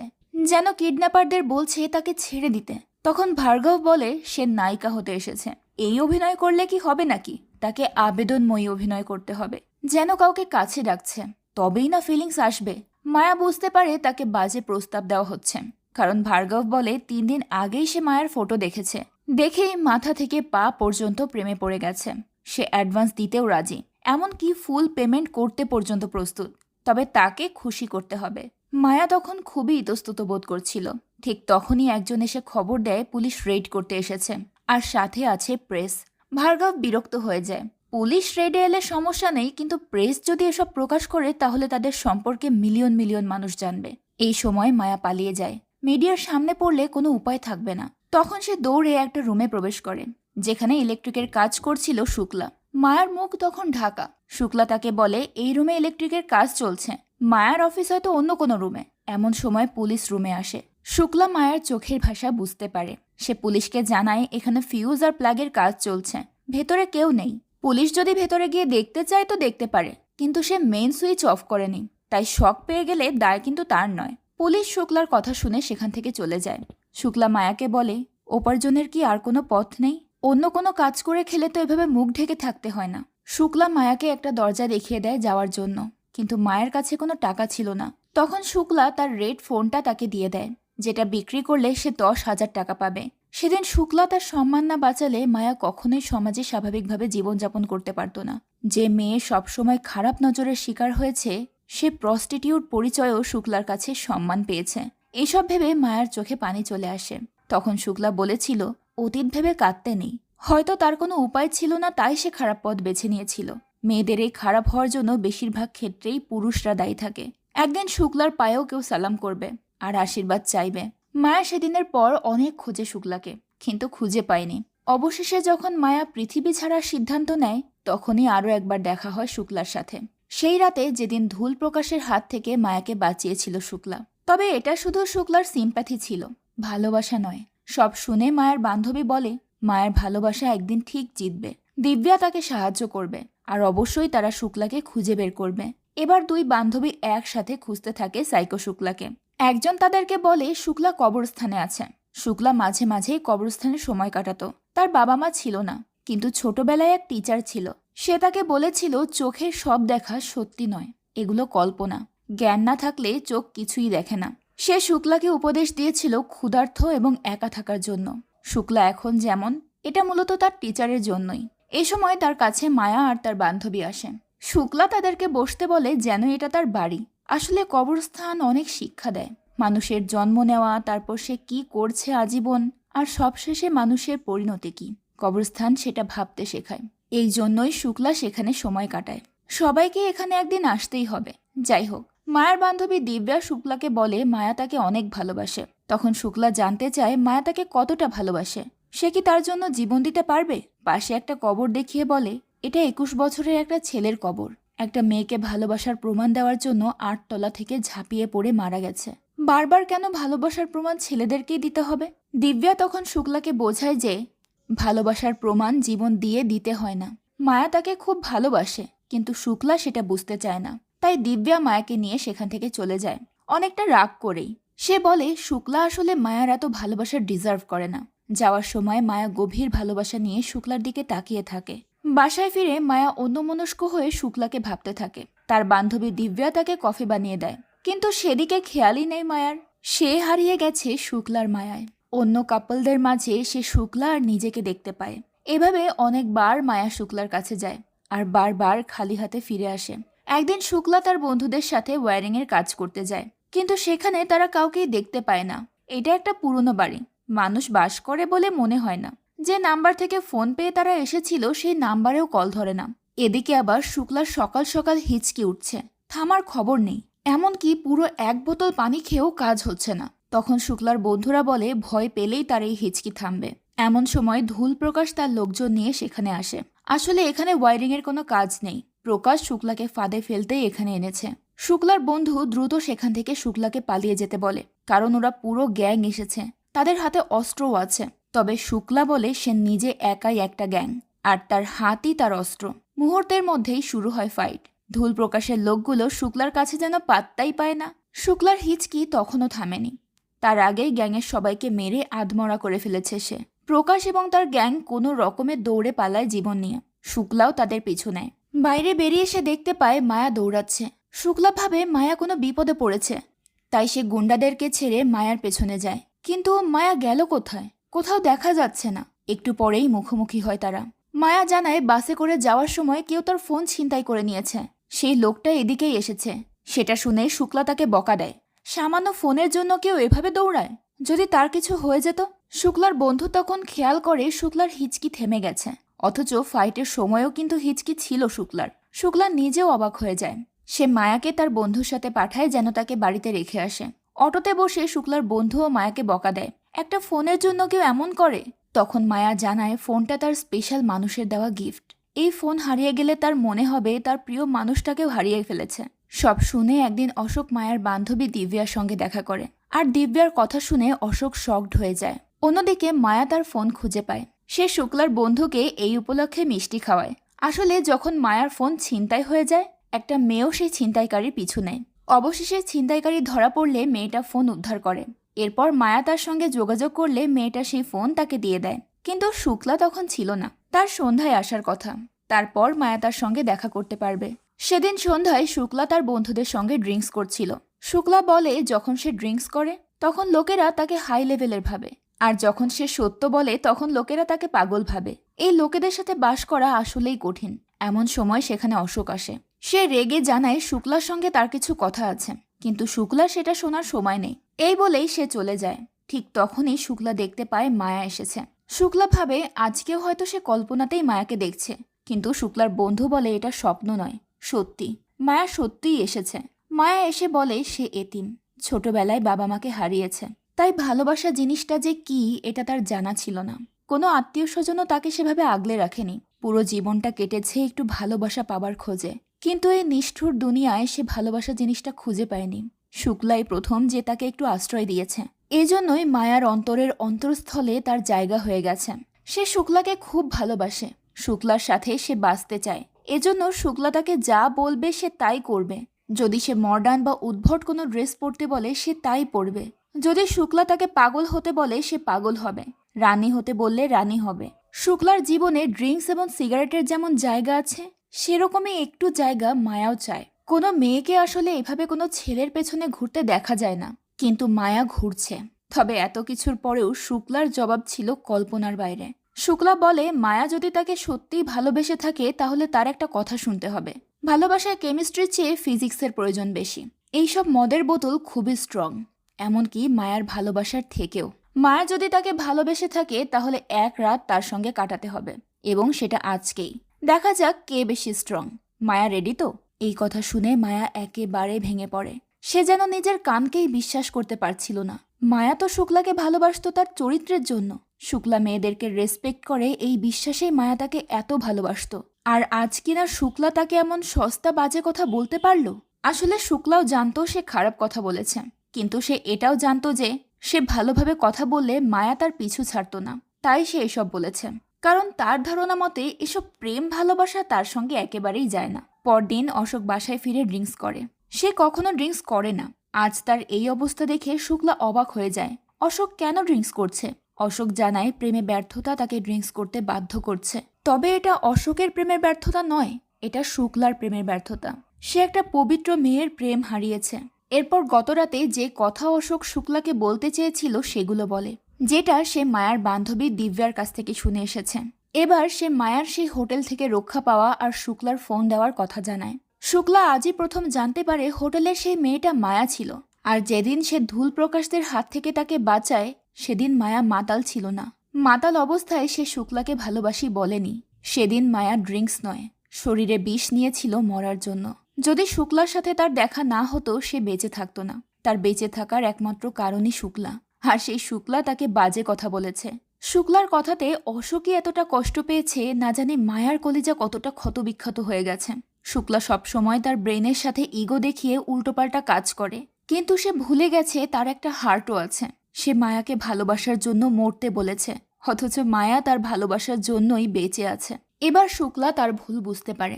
যেন কিডন্যাপারদের বলছে তাকে ছেড়ে দিতে। তখন ভার্গব বলে সে নায়িকা হতে এসেছে, এই অভিনয় করলে কি হবে নাকি, তাকে আবেদনময়ী অভিনয় করতে হবে, যেন কাউকে কাছে ডাকছে, তবেই না ফিলিংস আসবে। মায়া বুঝতে পারে তাকে বাজে প্রস্তাব দেওয়া হচ্ছে, কারণ ভার্গব বলে 3 দিন আগেই সে মায়ের ফটো দেখেছে, দেখেই মাথা থেকে পা পর্যন্ত প্রেমে পড়ে গেছে। সে অ্যাডভান্স দিতেও রাজি, এমনকি ফুল পেমেন্ট করতে পর্যন্ত প্রস্তুত, তবে তাকে খুশি করতে হবে। মায়া তখন খুবই ইতস্তত বোধ করছিল। ঠিক তখনই একজন এসে খবর দেয় পুলিশ রেড করতে এসেছে, আর সাথে আছে প্রেস। ভার্গব বিরক্ত হয়ে যায়। পুলিশ রেডে এলে সমস্যা নেই, কিন্তু প্রেস যদি এসব প্রকাশ করে তাহলে তাদের সম্পর্কে মিলিয়ন মিলিয়ন মানুষ জানবে। এই সময় মায়া পালিয়ে যায়। মিডিয়ার সামনে পড়লে কোনো উপায় থাকবে না, তখন সে দৌড়ে একটা রুমে প্রবেশ করে, যেখানে ইলেকট্রিকের কাজ করছিল শুক্লা। মায়ার মুখ তখন ঢাকা। শুক্লা তাকে বলে এই রুমে ইলেকট্রিকের কাজ চলছে, মায়ার অফিস হয়তো অন্য কোনো রুমে। এমন সময় পুলিশ রুমে আসে। শুক্লা মায়ার চোখের ভাষা বুঝতে পারে। সে পুলিশকে জানায় এখানে ফিউজ আর প্লাগের কাজ চলছে, ভেতরে কেউ নেই। পুলিশ যদি ভেতরে গিয়ে দেখতে চায় তো দেখতে পারে, কিন্তু সে মেইন সুইচ অফ করেনি, তাই শক পেয়ে গেলে দায় কিন্তু তার নয়। পুলিশ শুক্লার কথা শুনে সেখান থেকে চলে যায়। শুক্লা মায়াকে বলে উপার্জনের কি আর কোনো পথ নেই? অন্য কোনো কাজ করে খেলে তো এভাবে মুখ ঢেকে থাকতে হয় না। শুক্লা মায়াকে একটা দরজা দেখিয়ে দেয় যাওয়ার জন্য, কিন্তু মায়ের কাছে কোনো টাকা ছিল না। তখন শুক্লা তার রেড ফোনটা তাকে দিয়ে দেয়, যেটা বিক্রি করলে সে 10,000 টাকা পাবে। সেদিন শুক্লা তার সম্মান না বাঁচালে মায়া কখনোই সমাজে স্বাভাবিকভাবে জীবনযাপন করতে পারত না। যে মেয়ে সবসময় খারাপ নজরের শিকার হয়েছে, সে প্রস্টিটিউট পরিচয়েও শুক্লার কাছে সম্মান পেয়েছে। এসব ভেবে মায়ার চোখে পানি চলে আসে। তখন শুক্লা বলেছিল অতীত ভেবে কাঁদতে নেই, হয়তো তার কোনো উপায় ছিল না, তাই সে খারাপ পথ বেছে নিয়েছিল। মেয়েদের এই খারাপ হওয়ার জন্য বেশিরভাগ ক্ষেত্রেই পুরুষরা দায়ী থাকে। একদিন শুক্লার পায়েও কেউ সালাম করবে আর আশীর্বাদ চাইবে। মায়া সেদিনের পর অনেক খোঁজে শুক্লাকে, কিন্তু খুঁজে পায়নি। অবশেষে যখন মায়া পৃথিবী ছাড়ার সিদ্ধান্ত নেয়, তখনই আরও একবার দেখা হয় শুক্লার সাথে। সেই রাতে যেদিন ধুল প্রকাশের হাত থেকে মায়াকে বাঁচিয়েছিল শুক্লা। তবে এটা শুধু শুক্লার সিম্প্যাথি ছিল, ভালোবাসা নয়। সব শুনে মায়ের বান্ধবী বলে মায়ের ভালোবাসা একদিন ঠিক জিতবে। দিব্যা তাকে সাহায্য করবে, আর অবশ্যই তারা শুক্লাকে খুঁজে বের করবে। এবার দুই বান্ধবী একসাথে খুঁজতে থাকে সাইকো শুক্লাকে। একজন তাদেরকে বলে শুক্লা কবরস্থানে আছে। শুক্লা মাঝে মাঝেই কবরস্থানে সময় কাটাতো। তার বাবা মা ছিল না, কিন্তু ছোটবেলায় এক টিচার ছিল। সে তাকে বলেছিল চোখের সব দেখা সত্যি নয়, এগুলো কল্পনা। জ্ঞান না থাকলে চোখ কিছুই দেখে না। সে শুক্লাকে উপদেশ দিয়েছিল ক্ষুধার্ত এবং একা থাকার জন্য। শুক্লা এখন যেমন, এটা মূলত তার টিচারের জন্যই। এ সময় তার কাছে মায়া আর তার বান্ধবী আসে। শুক্লা তাদেরকে বসতে বলে যেন এটা তার বাড়ি। আসলে কবরস্থান অনেক শিক্ষা দেয়, মানুষের জন্ম নেওয়া, তারপর সে কি করছে আজীবন, আর সবশেষে মানুষের পরিণতি কি। কবরস্থান সেটা ভাবতে শেখায়। এই জন্যই শুক্লা সেখানে সময় কাটায়। সবাইকে এখানে একদিন আসতেই হবে। যাই হোক, মায়ার বান্ধবী দিব্যা শুক্লাকে বলে মায়া তাকে অনেক ভালোবাসে। তখন শুক্লা জানতে চায় মায়া তাকে কতটা ভালোবাসে। সে কি তার জন্য জীবন দিতে পারবে? পাশে একটা কবর দেখিয়ে বলে এটা 21 বছরের একটা ছেলের কবর। একটা মেয়েকে ভালোবাসার প্রমাণ দেওয়ার জন্য 8 তলা থেকে ঝাঁপিয়ে পড়ে মারা গেছে। বারবার কেন ভালোবাসার প্রমাণ ছেলেদেরকেই দিতে হবে? দিব্যা তখন শুক্লাকে বোঝায় যে ভালোবাসার প্রমাণ জীবন দিয়ে দিতে হয় না। মায়া তাকে খুব ভালোবাসে, কিন্তু শুক্লা সেটা বুঝতে চায় না। তাই দিব্যা মায়াকে নিয়ে সেখান থেকে চলে যায়, অনেকটা রাগ করেই। সে বলে শুক্লা আসলে মায়ার এত ভালোবাসা ডিজার্ভ করে না। যাওয়ার সময় মায়া গভীর ভালোবাসা নিয়ে শুক্লার দিকে তাকিয়ে থাকে। বাসায় ফিরে মায়া অন্যমনস্ক হয়ে শুক্লাকে ভাবতে থাকে। তার বান্ধবী দিব্যা তাকে কফি বানিয়ে দেয়, কিন্তু সেদিকে খেয়ালই নেই মায়ার। সে হারিয়ে গেছে শুক্লার মায়ায়। অন্য কাপলদের মাঝে সে শুক্লা আর নিজেকে দেখতে পায়। এভাবে অনেকবার মায়া শুক্লার কাছে যায়, আর বারবার খালি হাতে ফিরে আসে। একদিন শুক্লা তার বন্ধুদের সাথে ওয়্যারিং এর কাজ করতে যায়, কিন্তু সেখানে তারা কাউকেই দেখতে পায় না। এটা একটা পুরনো বাড়ি, মানুষ বাস করে বলে মনে হয় না। যে নাম্বার থেকে ফোন পেয়ে তারা এসেছিল সেই নাম্বারেও কল ধরে না। এদিকে আবার শুক্লার সকাল সকাল হিচকি উঠছে, থামার খবর নেই। এমনকি পুরো 1 বোতল পানি খেয়েও কাজ হচ্ছে না। তখন শুক্লার বন্ধুরা বলে ভয় পেলেই তার এই হিচকি থামবে। এমন সময় ধুল প্রকাশ তার লোকজন নিয়ে সেখানে আসে। আসলে এখানে ওয়্যারিং এর কোনো কাজ নেই, প্রকাশ শুক্লাকে ফাঁদে ফেলতেই এখানে এনেছে। শুক্লার বন্ধু দ্রুত সেখান থেকে শুক্লাকে পালিয়ে যেতে বলে, কারণ ওরা পুরো গ্যাং এসেছে, তাদের হাতে অস্ত্রও আছে। তবে শুক্লা বলে সে নিজে একাই একটা গ্যাং, আর তার হাতই তার অস্ত্র। মুহূর্তের মধ্যেই শুরু হয় ফাইট। ধুল প্রকাশের লোকগুলো শুক্লার কাছে যেন পাত্তাই পায় না। শুক্লার হিচকি তখনও থামেনি। তার আগেই গ্যাংয়ের সবাইকে মেরে আধমরা করে ফেলেছে সে। প্রকাশ এবং তার গ্যাং কোনো রকমে দৌড়ে পালায় জীবন নিয়ে। শুক্লাও তাদের পিছু নেয়। বাইরে বেরিয়ে সে দেখতে পায় মায়া দৌড়াচ্ছে। শুক্লা ভাবে মায়া কোনো বিপদে পড়েছে, তাই সে গুন্ডাদেরকে ছেড়ে মায়ার পেছনে যায়। কিন্তু মায়া গেল কোথায়? কোথাও দেখা যাচ্ছে না। একটু পরেই মুখোমুখি হয় তারা। মায়া জানায় বাসে করে যাওয়ার সময় কেউ তার ফোন ছিনতাই করে নিয়েছে, সেই লোকটা এদিকেই এসেছে। সেটা শুনে শুক্লা তাকে বকা দেয়। সামান্য ফোনের জন্য কেউ এভাবে দৌড়ায়? যদি তার কিছু হয়ে যেত? শুক্লার বন্ধু তখন খেয়াল করে শুক্লার হিচকি থেমে গেছে, অথচ ফাইটের সময়ও কিন্তু হিচকি ছিল শুক্লার। শুক্লা নিজেও অবাক হয়ে যায়। সে মায়াকে তার বন্ধুর সাথে পাঠায় যেন তাকে বাড়িতে রেখে আসে। অটোতে বসে শুক্লার বন্ধুও মায়াকে বকা দেয়। একটা ফোনের জন্য কেউ এমন করে? তখন মায়া জানায় ফোনটা তার স্পেশাল মানুষের দেওয়া গিফট। এই ফোন হারিয়ে গেলে তার মনে হবে তার প্রিয় মানুষটাকেও হারিয়ে ফেলেছে। সব শুনে একদিন অশোক মায়ার বান্ধবী দিব্যার সঙ্গে দেখা করে, আর দিব্যার কথা শুনে অশোক শকড হয়ে যায়। অন্যদিকে মায়া তার ফোন খুঁজে পায়। সে শুক্লার বন্ধুকে এই উপলক্ষে মিষ্টি খাওয়ায়। আসলে যখন মায়ার ফোন ছিনতাই হয়ে যায়, একটা মেয়েও সেই ছিনতাইকারীর পিছু নেয়। অবশেষে ছিনতাইকারী ধরা পড়লে মেয়েটা ফোন উদ্ধার করে। এরপর মায়া তার সঙ্গে যোগাযোগ করলে মেয়েটা সেই ফোন তাকে দিয়ে দেয়। কিন্তু শুক্লা তখন ছিল না, তার সন্ধ্যায় আসার কথা। তারপর মায়া তার সঙ্গে দেখা করতে পারবে। সেদিন সন্ধ্যায় শুক্লা তার বন্ধুদের সঙ্গে ড্রিঙ্কস করছিল। শুক্লা বলে যখন সে ড্রিঙ্কস করে তখন লোকেরা তাকে হাই লেভেলের ভাবে, আর যখন সে সত্য বলে তখন লোকেরা তাকে পাগল ভাবে। এই লোকেদের সাথে বাস করা আসলেই কঠিন। এমন সময় সেখানে অশোক আসে। সে রেগে জানায় শুক্লার সঙ্গে তার কিছু কথা আছে, কিন্তু শুক্লার সেটা শোনার সময় নেই। এই বলেই সে চলে যায়। ঠিক তখনই শুক্লা দেখতে পায় মায়া এসেছে। শুক্লা ভাবে আজকেও হয়তো সে কল্পনাতেই মায়াকে দেখছে, কিন্তু শুক্লার বন্ধু বলে এটা স্বপ্ন নয়, সত্যি। মায়া সত্যিই এসেছে। মায়া এসে বলে সে এতিম, ছোটবেলায় বাবা মাকে হারিয়েছে, তাই ভালোবাসা জিনিসটা যে কি এটা তার জানা ছিল না। কোনো আত্মীয় স্বজনও তাকে সেভাবে আগলে রাখেনি। পুরো জীবনটা কেটেছে একটু ভালোবাসা পাবার খোঁজে, কিন্তু এই নিষ্ঠুর দুনিয়ায় সে ভালোবাসা জিনিসটা খুঁজে পায়নি। শুক্লাই প্রথম যে তাকে একটু আশ্রয় দিয়েছে। এজন্যই মায়ার অন্তরের অন্তরস্থলে তার জায়গা হয়ে গেছে। সে শুক্লাকে খুব ভালোবাসে, শুক্লার সাথে সে বাঁচতে চায়। এজন্য শুক্লা তাকে যা বলবে সে তাই করবে। যদি সে মডার্ন বা উদ্ভট কোনো ড্রেস পরতে বলে সে তাই পরবে। যদি শুক্লা তাকে পাগল হতে বলে সে পাগল হবে, রানী হতে বললে রানী হবে। শুক্লার জীবনে ড্রিঙ্কস এবং সিগারেটের যেমন জায়গা আছে, সেরকমই একটু জায়গা মায়াও চায়। কোনো মেয়েকে আসলে এভাবে কোনো ছেলের পেছনে ঘুরতে দেখা যায় না, কিন্তু মায়া ঘুরছে। তবে এত কিছুর পরেও শুক্লার জবাব ছিল কল্পনার বাইরে। শুক্লা বলে মায়া যদি তাকে সত্যিই ভালোবেসে থাকে তাহলে তার একটা কথা শুনতে হবে। ভালোবাসায় কেমিস্ট্রির চেয়ে ফিজিক্সের প্রয়োজন বেশি। এইসব মদের বোতল খুবই স্ট্রং, এমনকি মায়ার ভালোবাসার থেকেও। মায়া যদি তাকে ভালোবেসে থাকে তাহলে এক রাত তার সঙ্গে কাটাতে হবে, এবং সেটা আজকেই। দেখা যাক কে বেশি স্ট্রং। মায়া রেডি তো? এই কথা শুনে মায়া একেবারে ভেঙে পড়ে। সে যেন নিজের কানকেই বিশ্বাস করতে পারছিল না। মায়া তো শুক্লাকে ভালোবাসত তার চরিত্রের জন্য। শুক্লা মেয়েদেরকে রেসপেক্ট করে এই বিশ্বাসেই মায়া তাকে এত ভালোবাসত। আর আজ কিনা শুক্লা তাকে এমন সস্তা বাজে কথা বলতে পারল। আসলে শুক্লাও জানতো সে খারাপ কথা বলেছে, কিন্তু সে এটাও জানতো যে সে ভালোভাবে কথা বললে মায়া তার পিছু ছাড়তো না। তাই সে এসব বলেছে, কারণ তার ধারণা মতে এসব প্রেম ভালোবাসা তার সঙ্গে একেবারেই যায় না। পরদিন অশোক বাসায় ফিরে ড্রিঙ্কস করে। সে কখনো ড্রিঙ্কস করে না। আজ তার এই অবস্থা দেখে শুক্লা অবাক হয়ে যায়। অশোক কেন ড্রিঙ্কস করছে? অশোক জানায় প্রেমে ব্যর্থতা তাকে ড্রিঙ্কস করতে বাধ্য করছে। তবে এটা অশোকের প্রেমের ব্যর্থতা নয়, এটা শুক্লার প্রেমের ব্যর্থতা। সে একটা পবিত্র মেয়ের প্রেম হারিয়েছে। এরপর গতরাতে যে কথা অশোক শুক্লাকে বলতে চেয়েছিল সেগুলো বলে, যেটা সে মায়ার বান্ধবী দিব্যার কাছ থেকে শুনে এসেছে। এবার সে মায়ার সেই হোটেল থেকে রক্ষা পাওয়া আর শুক্লার ফোন দেওয়ার কথা জানায়। শুক্লা আজই প্রথম জানতে পারে হোটেলের সেই মেয়েটা মায়া ছিল। আর যেদিন সে ধুল প্রকাশদের হাত থেকে তাকে বাঁচায় সেদিন মায়া মাতাল ছিল না। মাতাল অবস্থায় সে শুক্লাকে ভালোবাসি বলেনি। সেদিন মায়া ড্রিঙ্কস নয়, শরীরে বিষ নিয়েছিল মরার জন্য। যদি শুক্লার সাথে তার দেখা না হতো সে বেঁচে থাকতো না। তার বেঁচে থাকার একমাত্র কারণই শুক্লা, আর সেই শুক্লা তাকে বাজে কথা বলেছে। শুক্লার কথাতে অশোকই এতটা কষ্ট পেয়েছে, না জানি মায়ার কলিজা কতটা ক্ষতবিক্ষত হয়ে গেছে। শুক্লা সবসময় তার ব্রেনের সাথে ইগো দেখিয়ে উল্টোপাল্টা কাজ করে, কিন্তু সে ভুলে গেছে তার একটা হার্টও আছে। সে মায়াকে ভালোবাসার জন্য মরতে বলেছে, অথচ মায়া তার ভালোবাসার জন্যই বেঁচে আছে। এবার শুক্লা তার ভুল বুঝতে পারে।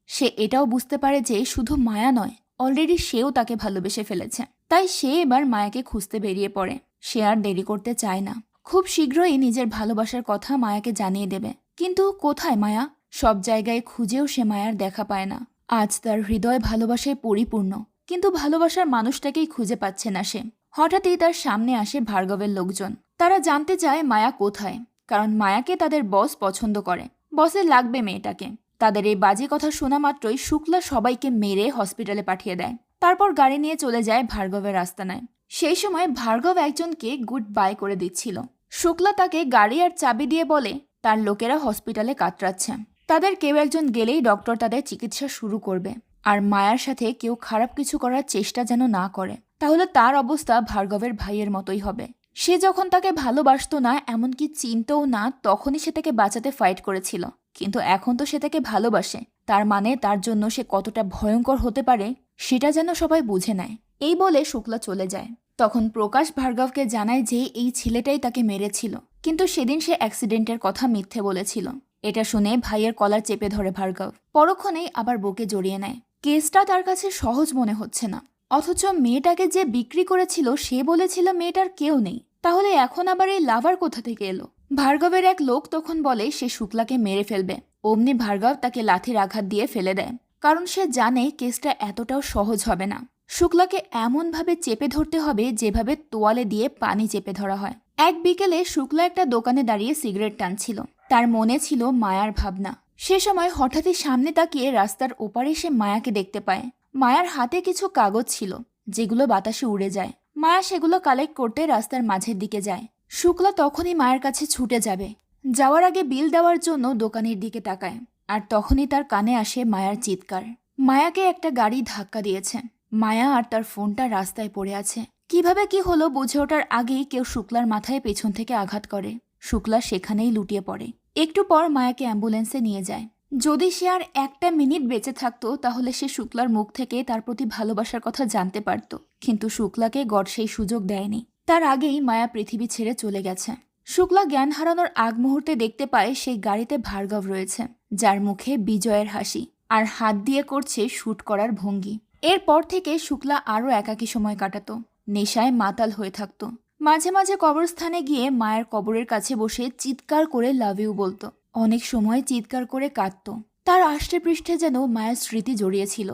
সে এটাও বুঝতে পারে যে শুধু মায়া নয়, অলরেডি সেও তাকে ভালোবেসে ফেলেছে। তাই সে এবার মায়াকে খুঁজতে বেরিয়ে পড়ে। সে আর দেরি করতে চায় না। খুব শীঘ্রই নিজের ভালোবাসার কথা মায়াকে জানিয়ে দেবে। কিন্তু কোথায় মায়া? সব জায়গায় খুঁজেও সে মায়ার দেখা পায় না। আজ তার হৃদয় ভালোবাসায় পরিপূর্ণ, কিন্তু ভালোবাসার মানুষটাকেই খুঁজে পাচ্ছে না সে। হঠাৎই তার সামনে আসে ভার্গবের লোকজন। তারা জানতে চায় মায়া কোথায়, কারণ মায়াকে তাদের বস পছন্দ করে। বসের লাগবে মেয়েটাকে। তাদের এই বাজে কথা শোনা মাত্রই শুক্লা সবাইকে মেরে হসপিটালে পাঠিয়ে দেয়। তারপর গাড়ি নিয়ে চলে যায় ভার্গবের আস্তানায়। সেই সময় ভার্গব একজনকে গুড বাই করে দিচ্ছিল। শুক্লা তাকে গাড়ি আর চাবি দিয়ে বলে তার লোকেরা হসপিটালে কাতরাচ্ছে, তাদের কেউ একজন গেলেই ডক্টর তাদের চিকিৎসা শুরু করবে। আর মায়ার সাথে কেউ খারাপ কিছু করার চেষ্টা যেন না করে, তাহলে তার অবস্থা ভার্গবের ভাইয়ের মতোই হবে। সে যখন তাকে ভালোবাসতো না, এমনকি চিনতও না, তখনই সে তাকে বাঁচাতে ফাইট করেছিল। কিন্তু এখন তো সে তাকে ভালোবাসে, তার মানে তার জন্য সে কতটা ভয়ঙ্কর হতে পারে সেটা যেন সবাই বুঝে নেয়। এই বলে শুক্লা চলে যায়। তখন প্রকাশ ভার্গবকে জানায় যে এই ছেলেটাই তাকে মেরেছিল, কিন্তু সেদিন সে অ্যাক্সিডেন্টের কথা মিথ্যে বলেছিল। এটা শুনে ভাইয়ের কলার চেপে ধরে ভার্গব, পরক্ষণেই আবার বুকে জড়িয়ে নেয়। কেসটা তার কাছে সহজ মনে হচ্ছে না, অথচ মেয়েটাকে যে বিক্রি করেছিল সে বলেছিল মেয়েটার কেউ নেই, তাহলে এখন আবার এই লাভার কোথা থেকে এলো? ভার্গবের এক লোক তখন বলে সে শুক্লাকে মেরে ফেলবে। অমনি ভার্গব তাকে লাঠির আঘাত দিয়ে ফেলে দেয়, কারণ সে জানে কেসটা এতটাও সহজ হবে না। শুক্লাকে এমনভাবে চেপে ধরতে হবে যেভাবে তোয়ালে দিয়ে পানি চেপে ধরা হয়। এক বিকেলে শুক্লা একটা দোকানে দাঁড়িয়ে সিগারেট টানছিল। তার মনে ছিল মায়ার ভাবনা। সে সময় হঠাৎই সামনে তাকিয়ে রাস্তার ওপারে সে মায়াকে দেখতে পায়। মায়ার হাতে কিছু কাগজ ছিল যেগুলো বাতাসে উড়ে যায়। মায়া সেগুলো কালেক্ট করতে রাস্তার মাঝের দিকে যায়। শুক্লা তখনই মায়ের কাছে ছুটে যাবে, যাওয়ার আগে বিল দেওয়ার জন্য দোকানের দিকে তাকায়। আর তখনই তার কানে আসে মায়ার চিৎকার। মায়াকে একটা গাড়ি ধাক্কা দিয়েছে। মায়া আর তার ফোনটা রাস্তায় পড়ে আছে। কিভাবে কি হলো বুঝে ওঠার আগেই কেউ শুক্লার মাথায় পেছন থেকে আঘাত করে। শুক্লা সেখানেই লুটিয়ে পড়ে। একটু পর মায়াকে অ্যাম্বুলেন্সে নিয়ে যায়। যদি সে আর একটা মিনিট বেঁচে থাকতো তাহলে সে শুক্লার মুখ থেকে তার প্রতি ভালোবাসার কথা জানতে পারত, কিন্তু শুক্লাকে গড সেই সুযোগ দেয়নি। তার আগেই মায়া পৃথিবী ছেড়ে চলে গেছে। শুক্লা জ্ঞান হারানোর আগ মুহূর্তে দেখতে পায় সেই গাড়িতে ভার্গব রয়েছে, যার মুখে বিজয়ের হাসি আর হাত দিয়ে করছে শুট করার ভঙ্গি। এরপর থেকে শুক্লা আরও একাকী সময় কাটাতো, নেশায় মাতাল হয়ে থাকতো। মাঝে মাঝে কবরস্থানে গিয়ে মায়ের কবরের কাছে বসে চিৎকার করে লাভ ইউ বলতো। অনেক সময় চিৎকার করে কাঁদত। তার আষ্টে পৃষ্ঠে যেন মায়ের স্মৃতি জড়িয়েছিল।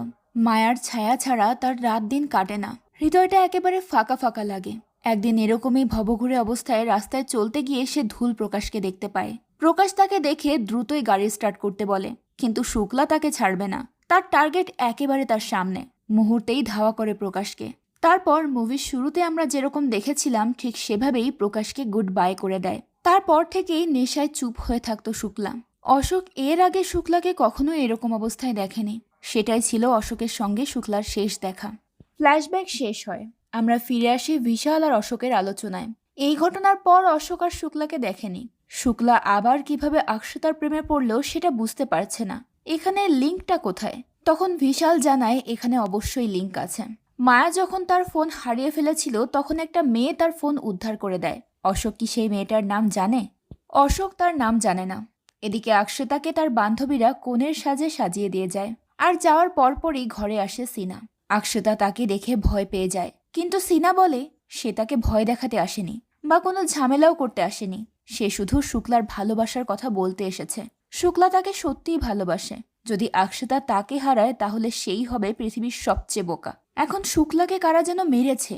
মায়ার ছায়া ছাড়া তার রাত দিন কাটে না। হৃদয়টা একেবারে ফাঁকা ফাঁকা লাগে। একদিন এরকমই ভবঘুরে অবস্থায় রাস্তায় চলতে গিয়ে সে ধুল প্রকাশকে দেখতে পায়। প্রকাশ তাকে দেখে দ্রুতই গাড়ি স্টার্ট করতে বলে, কিন্তু শুক্লা তাকে ছাড়বে না। তার টার্গেট একেবারে তার সামনে। মুহূর্তেই ধাওয়া করে প্রকাশকে। তারপর মুভির শুরুতে আমরা যেরকম দেখেছিলাম ঠিক সেভাবেই প্রকাশকে গুড বাই করে দেয়। তারপর থেকেই নেশায় চুপ হয়ে থাকতো শুক্লা। অশোক এর আগে শুক্লাকে কখনো এরকম অবস্থায় দেখেনি। সেটাই ছিল অশোকের সঙ্গে শুক্লার শেষ দেখা। ফ্ল্যাশব্যাক শেষ হয়। আমরা ফিরে আসি বিশাল আর অশোকের আলোচনায়। এই ঘটনার পর অশোক আর শুক্লাকে দেখেনি। শুক্লা আবার কিভাবে আকশতার প্রেমে পড়লেও সেটা বুঝতে পারছে না। এখানে লিঙ্কটা কোথায়? তখন বিশাল জানায় এখানে অবশ্যই লিঙ্ক আছে। মায়া যখন তার ফোন হারিয়ে ফেলেছিল তখন একটা মেয়ে তার ফোন উদ্ধার করে দেয়। অশোক কি সেই মেয়েটার নাম জানে? অশোক তার নাম জানে না। এদিকে আকশতাকে তার বান্ধবীরা কোণের সাজে সাজিয়ে দিয়ে যায়। আর যাওয়ার পরপরই ঘরে আসে সিনা। আকশতা তাকে দেখে ভয় পেয়ে যায়, কিন্তু সিনা বলে সে তাকে ভয় দেখাতে আসেনি বা কোনো ঝামেলাও করতে আসেনি। সে শুধু শুক্লার ভালোবাসার কথা বলতে এসেছে। শুক্লা তাকে সত্যিই ভালোবাসে। যদি আকশতা তাকে হারায় তাহলে সেই হবে পৃথিবীর সবচেয়ে বোকা। এখন শুক্লাকে কারা যেন মেরেছে।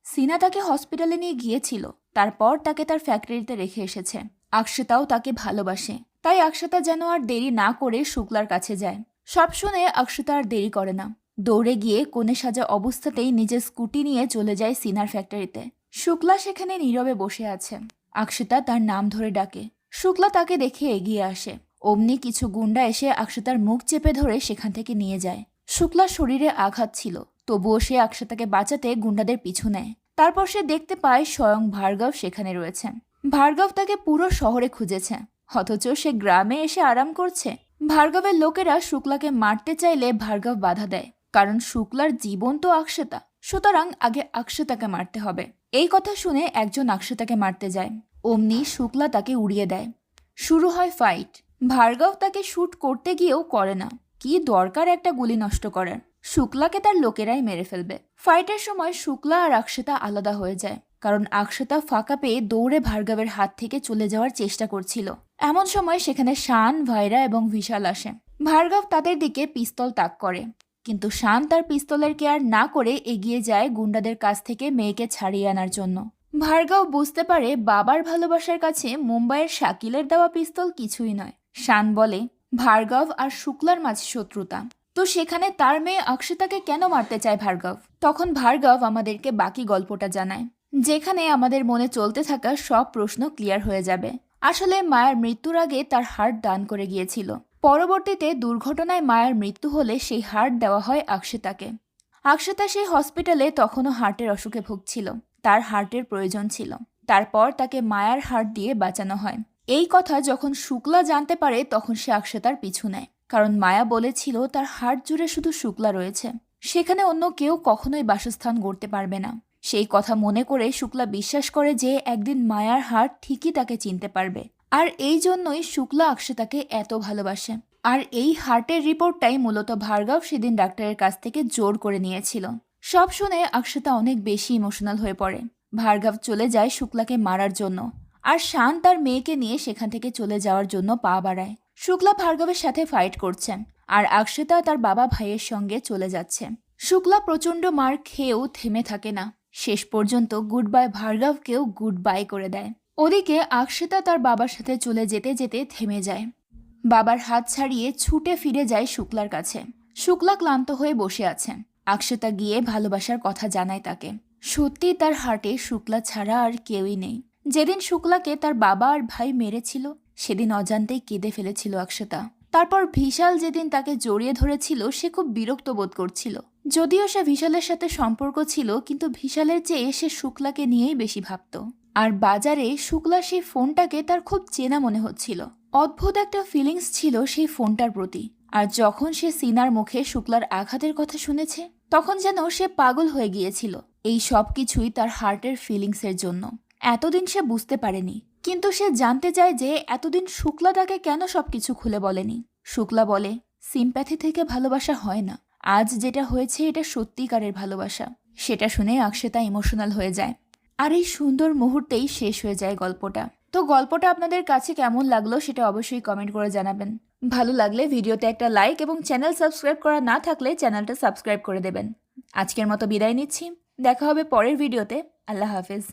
সিনা তাকে হসপিটালে নিয়ে গিয়েছিল, তারপর তাকে তার ফ্যাক্টরিতে রেখে এসেছে। আকশতাও তাকে ভালোবাসে, তাই আকশতা যেন আর দেরি না করে শুক্লার কাছে যায়। সব শুনে আকশতা আর দেরি করে না। দৌড়ে গিয়ে কোণে সাজা অবস্থাতেই নিজের স্কুটি নিয়ে চলে যায় সিনার ফ্যাক্টরিতে। শুক্লা সেখানে নীরবে বসে আছে। আকশতা তার নাম ধরে ডাকে। শুক্লা তাকে দেখে এগিয়ে আসে। অমনি কিছু গুন্ডা এসে আকশতার মুখ চেপে ধরে সেখান থেকে নিয়ে যায়। শুক্লার শরীরে আঘাত ছিল, তবুও সে আকশতাকে বাঁচাতে গুন্ডাদের পিছু নেয়। তারপর সে দেখতে পায় স্বয়ং ভার্গব সেখানে রয়েছে। ভার্গব তাকে পুরো শহরে খুঁজেছে, অথচ সে গ্রামে এসে আরাম করছে। ভার্গবের লোকেরা শুক্লাকে মারতে চাইলে ভার্গব বাধা দেয়, কারণ শুক্লার জীবন তো আকশতা, সুতরাং আগে আকশতাকে মারতে হবে। এই কথা শুনে একজন আকশতাকে মারতে যায়। অমনি শুক্লা তাকে উড়িয়ে দেয়। শুরু হয় ফাইট। ভার্গব তাকে শুট করতে গিয়েও করে না। কি দরকার একটা গুলি নষ্ট করার? শুক্লাকে তার লোকেরাই মেরে ফেলবে। ফাইটের সময় শুক্লা আর আকশতা আলাদা হয়ে যায়, কারণ আকশতা ফাঁকা পেয়ে দৌড়ে ভার্গবের হাত থেকে চলে যাওয়ার চেষ্টা করছিল। এমন সময় সেখানে শান, ভাইরা এবং বিশাল আসে। ভার্গব তাদের দিকে পিস্তল তাক করে, কিন্তু শান তার পিস্তলের কেয়ার না করে এগিয়ে যায় গুন্ডাদের কাছ থেকে মেয়েকে ছাড়িয়ে আনার জন্য। ভার্গব বুঝতে পারে বাবার ভালোবাসার কাছে মুম্বাইয়ের শাকিলের দেওয়া পিস্তল কিছুই নয়। শান বলে ভার্গব আর শুক্লার মাঝে শত্রুতা, তো সেখানে তার মেয়ে আকশতাকে কেন মারতে চায় ভার্গব? তখন ভার্গব আমাদেরকে বাকি গল্পটা জানায়, যেখানে আমাদের মনে চলতে থাকা সব প্রশ্ন ক্লিয়ার হয়ে যাবে। আসলে মায়ের মৃত্যুর আগে তার হার্ট দান করে গিয়েছিল। পরবর্তীতে দুর্ঘটনায় মায়ের মৃত্যু হলে সেই হার্ট দেওয়া হয় আকশতাকে। আকশতা সেই হসপিটালে তখনও হার্টের অসুখে ভুগছিল, তার হার্টের প্রয়োজন ছিল। তারপর তাকে মায়ার হাড় দিয়ে বাঁচানো হয়। এই কথা যখন শুক্লা জানতে পারে তখন সে আকশতার পিছু নেয়, কারণ মায়া বলেছিল তার হাড় জুড়ে শুধু শুক্লা রয়েছে, সেখানে অন্য কেউ কখনোই বাসস্থান গড়তে পারবে না। সেই কথা মনে করে শুক্লা বিশ্বাস করে যে একদিন মায়ার হাড় ঠিকই তাকে চিনতে পারবে, আর এই জন্যই শুক্লা আকশতাকে এত ভালোবাসে। আর এই হার্টের রিপোর্টটাই মূলত ভার্গব সেদিন ডাক্তারের কাছ থেকে জোর করে নিয়েছিল। সব শুনে আকশতা অনেক বেশি ইমোশনাল হয়ে পড়ে। ভার্গব চলে যায় শুক্লাকে মারার জন্য, আর শান তার মেয়েকে নিয়ে সেখান থেকে চলে যাওয়ার জন্য পা বাড়ায়। শুক্লা ভার্গবের সাথে ফাইট করছে, আর আকশতা তার বাবা ভাইয়ের সঙ্গে চলে যাচ্ছে। শুক্লা প্রচণ্ড মার খেয়েও থেমে থাকে না, শেষ পর্যন্ত গুড বাই ভার্গবকেও গুড বাই করে দেয়। ওদিকে আকশতা তার বাবার সাথে চলে যেতে যেতে থেমে যায়। বাবার হাত ছাড়িয়ে ছুটে ফিরে যায় শুক্লার কাছে। শুক্লা ক্লান্ত হয়ে বসে আছে। আকশতা গিয়ে ভালোবাসার কথা জানায় তাকে। সত্যি তার হার্টে শুক্লা ছাড়া আর কেউই নেই। যেদিন শুক্লাকে তার বাবা আর ভাই মেরেছিল সেদিন অজান্তেই কেঁদে ফেলেছিল আকশতা। তারপর ভিশাল যেদিন তাকে জড়িয়ে ধরেছিল সে খুব বিরক্ত বোধ করছিল। যদিও সে ভিশালের সাথে সম্পর্ক ছিল, কিন্তু ভিশালের চেয়ে সে শুক্লাকে নিয়েই বেশি ভাবত। আর বাজারে শুক্লা সেই ফোনটাকে তার খুব চেনা মনে হচ্ছিল। অদ্ভুত একটা ফিলিংস ছিল সেই ফোনটার প্রতি। আর যখন সে সিনার মুখে শুক্লার আঘাতের কথা শুনেছে তখন যেন সে পাগল হয়ে গিয়েছিল। এই সব কিছুই তার হার্টের ফিলিংসের জন্য। এতদিন সে বুঝতে পারেনি, কিন্তু সে জানতে চায় যে এতদিন শুক্লা তাকে কেন সবকিছু খুলে বলেনি। শুক্লা বলে, সিম্প্যাথি থেকে ভালোবাসা হয় না, আজ যেটা হয়েছে এটা সত্যিকারের ভালোবাসা। সেটা শুনে আকশতা ইমোশনাল হয়ে যায়। আর এই সুন্দর মুহূর্তেই শেষ হয়ে যায় গল্পটা। তো গল্পটা আপনাদের কাছে কেমন লাগলো সেটা অবশ্যই কমেন্ট করে জানাবেন। ভালো লাগলে ভিডিওতে একটা লাইক এবং চ্যানেল সাবস্ক্রাইব করা না থাকলে চ্যানেলটা সাবস্ক্রাইব করে দেবেন। আজকের মতো বিদায় নিচ্ছি, দেখা হবে পরের ভিডিওতে। আল্লাহ হাফেজ।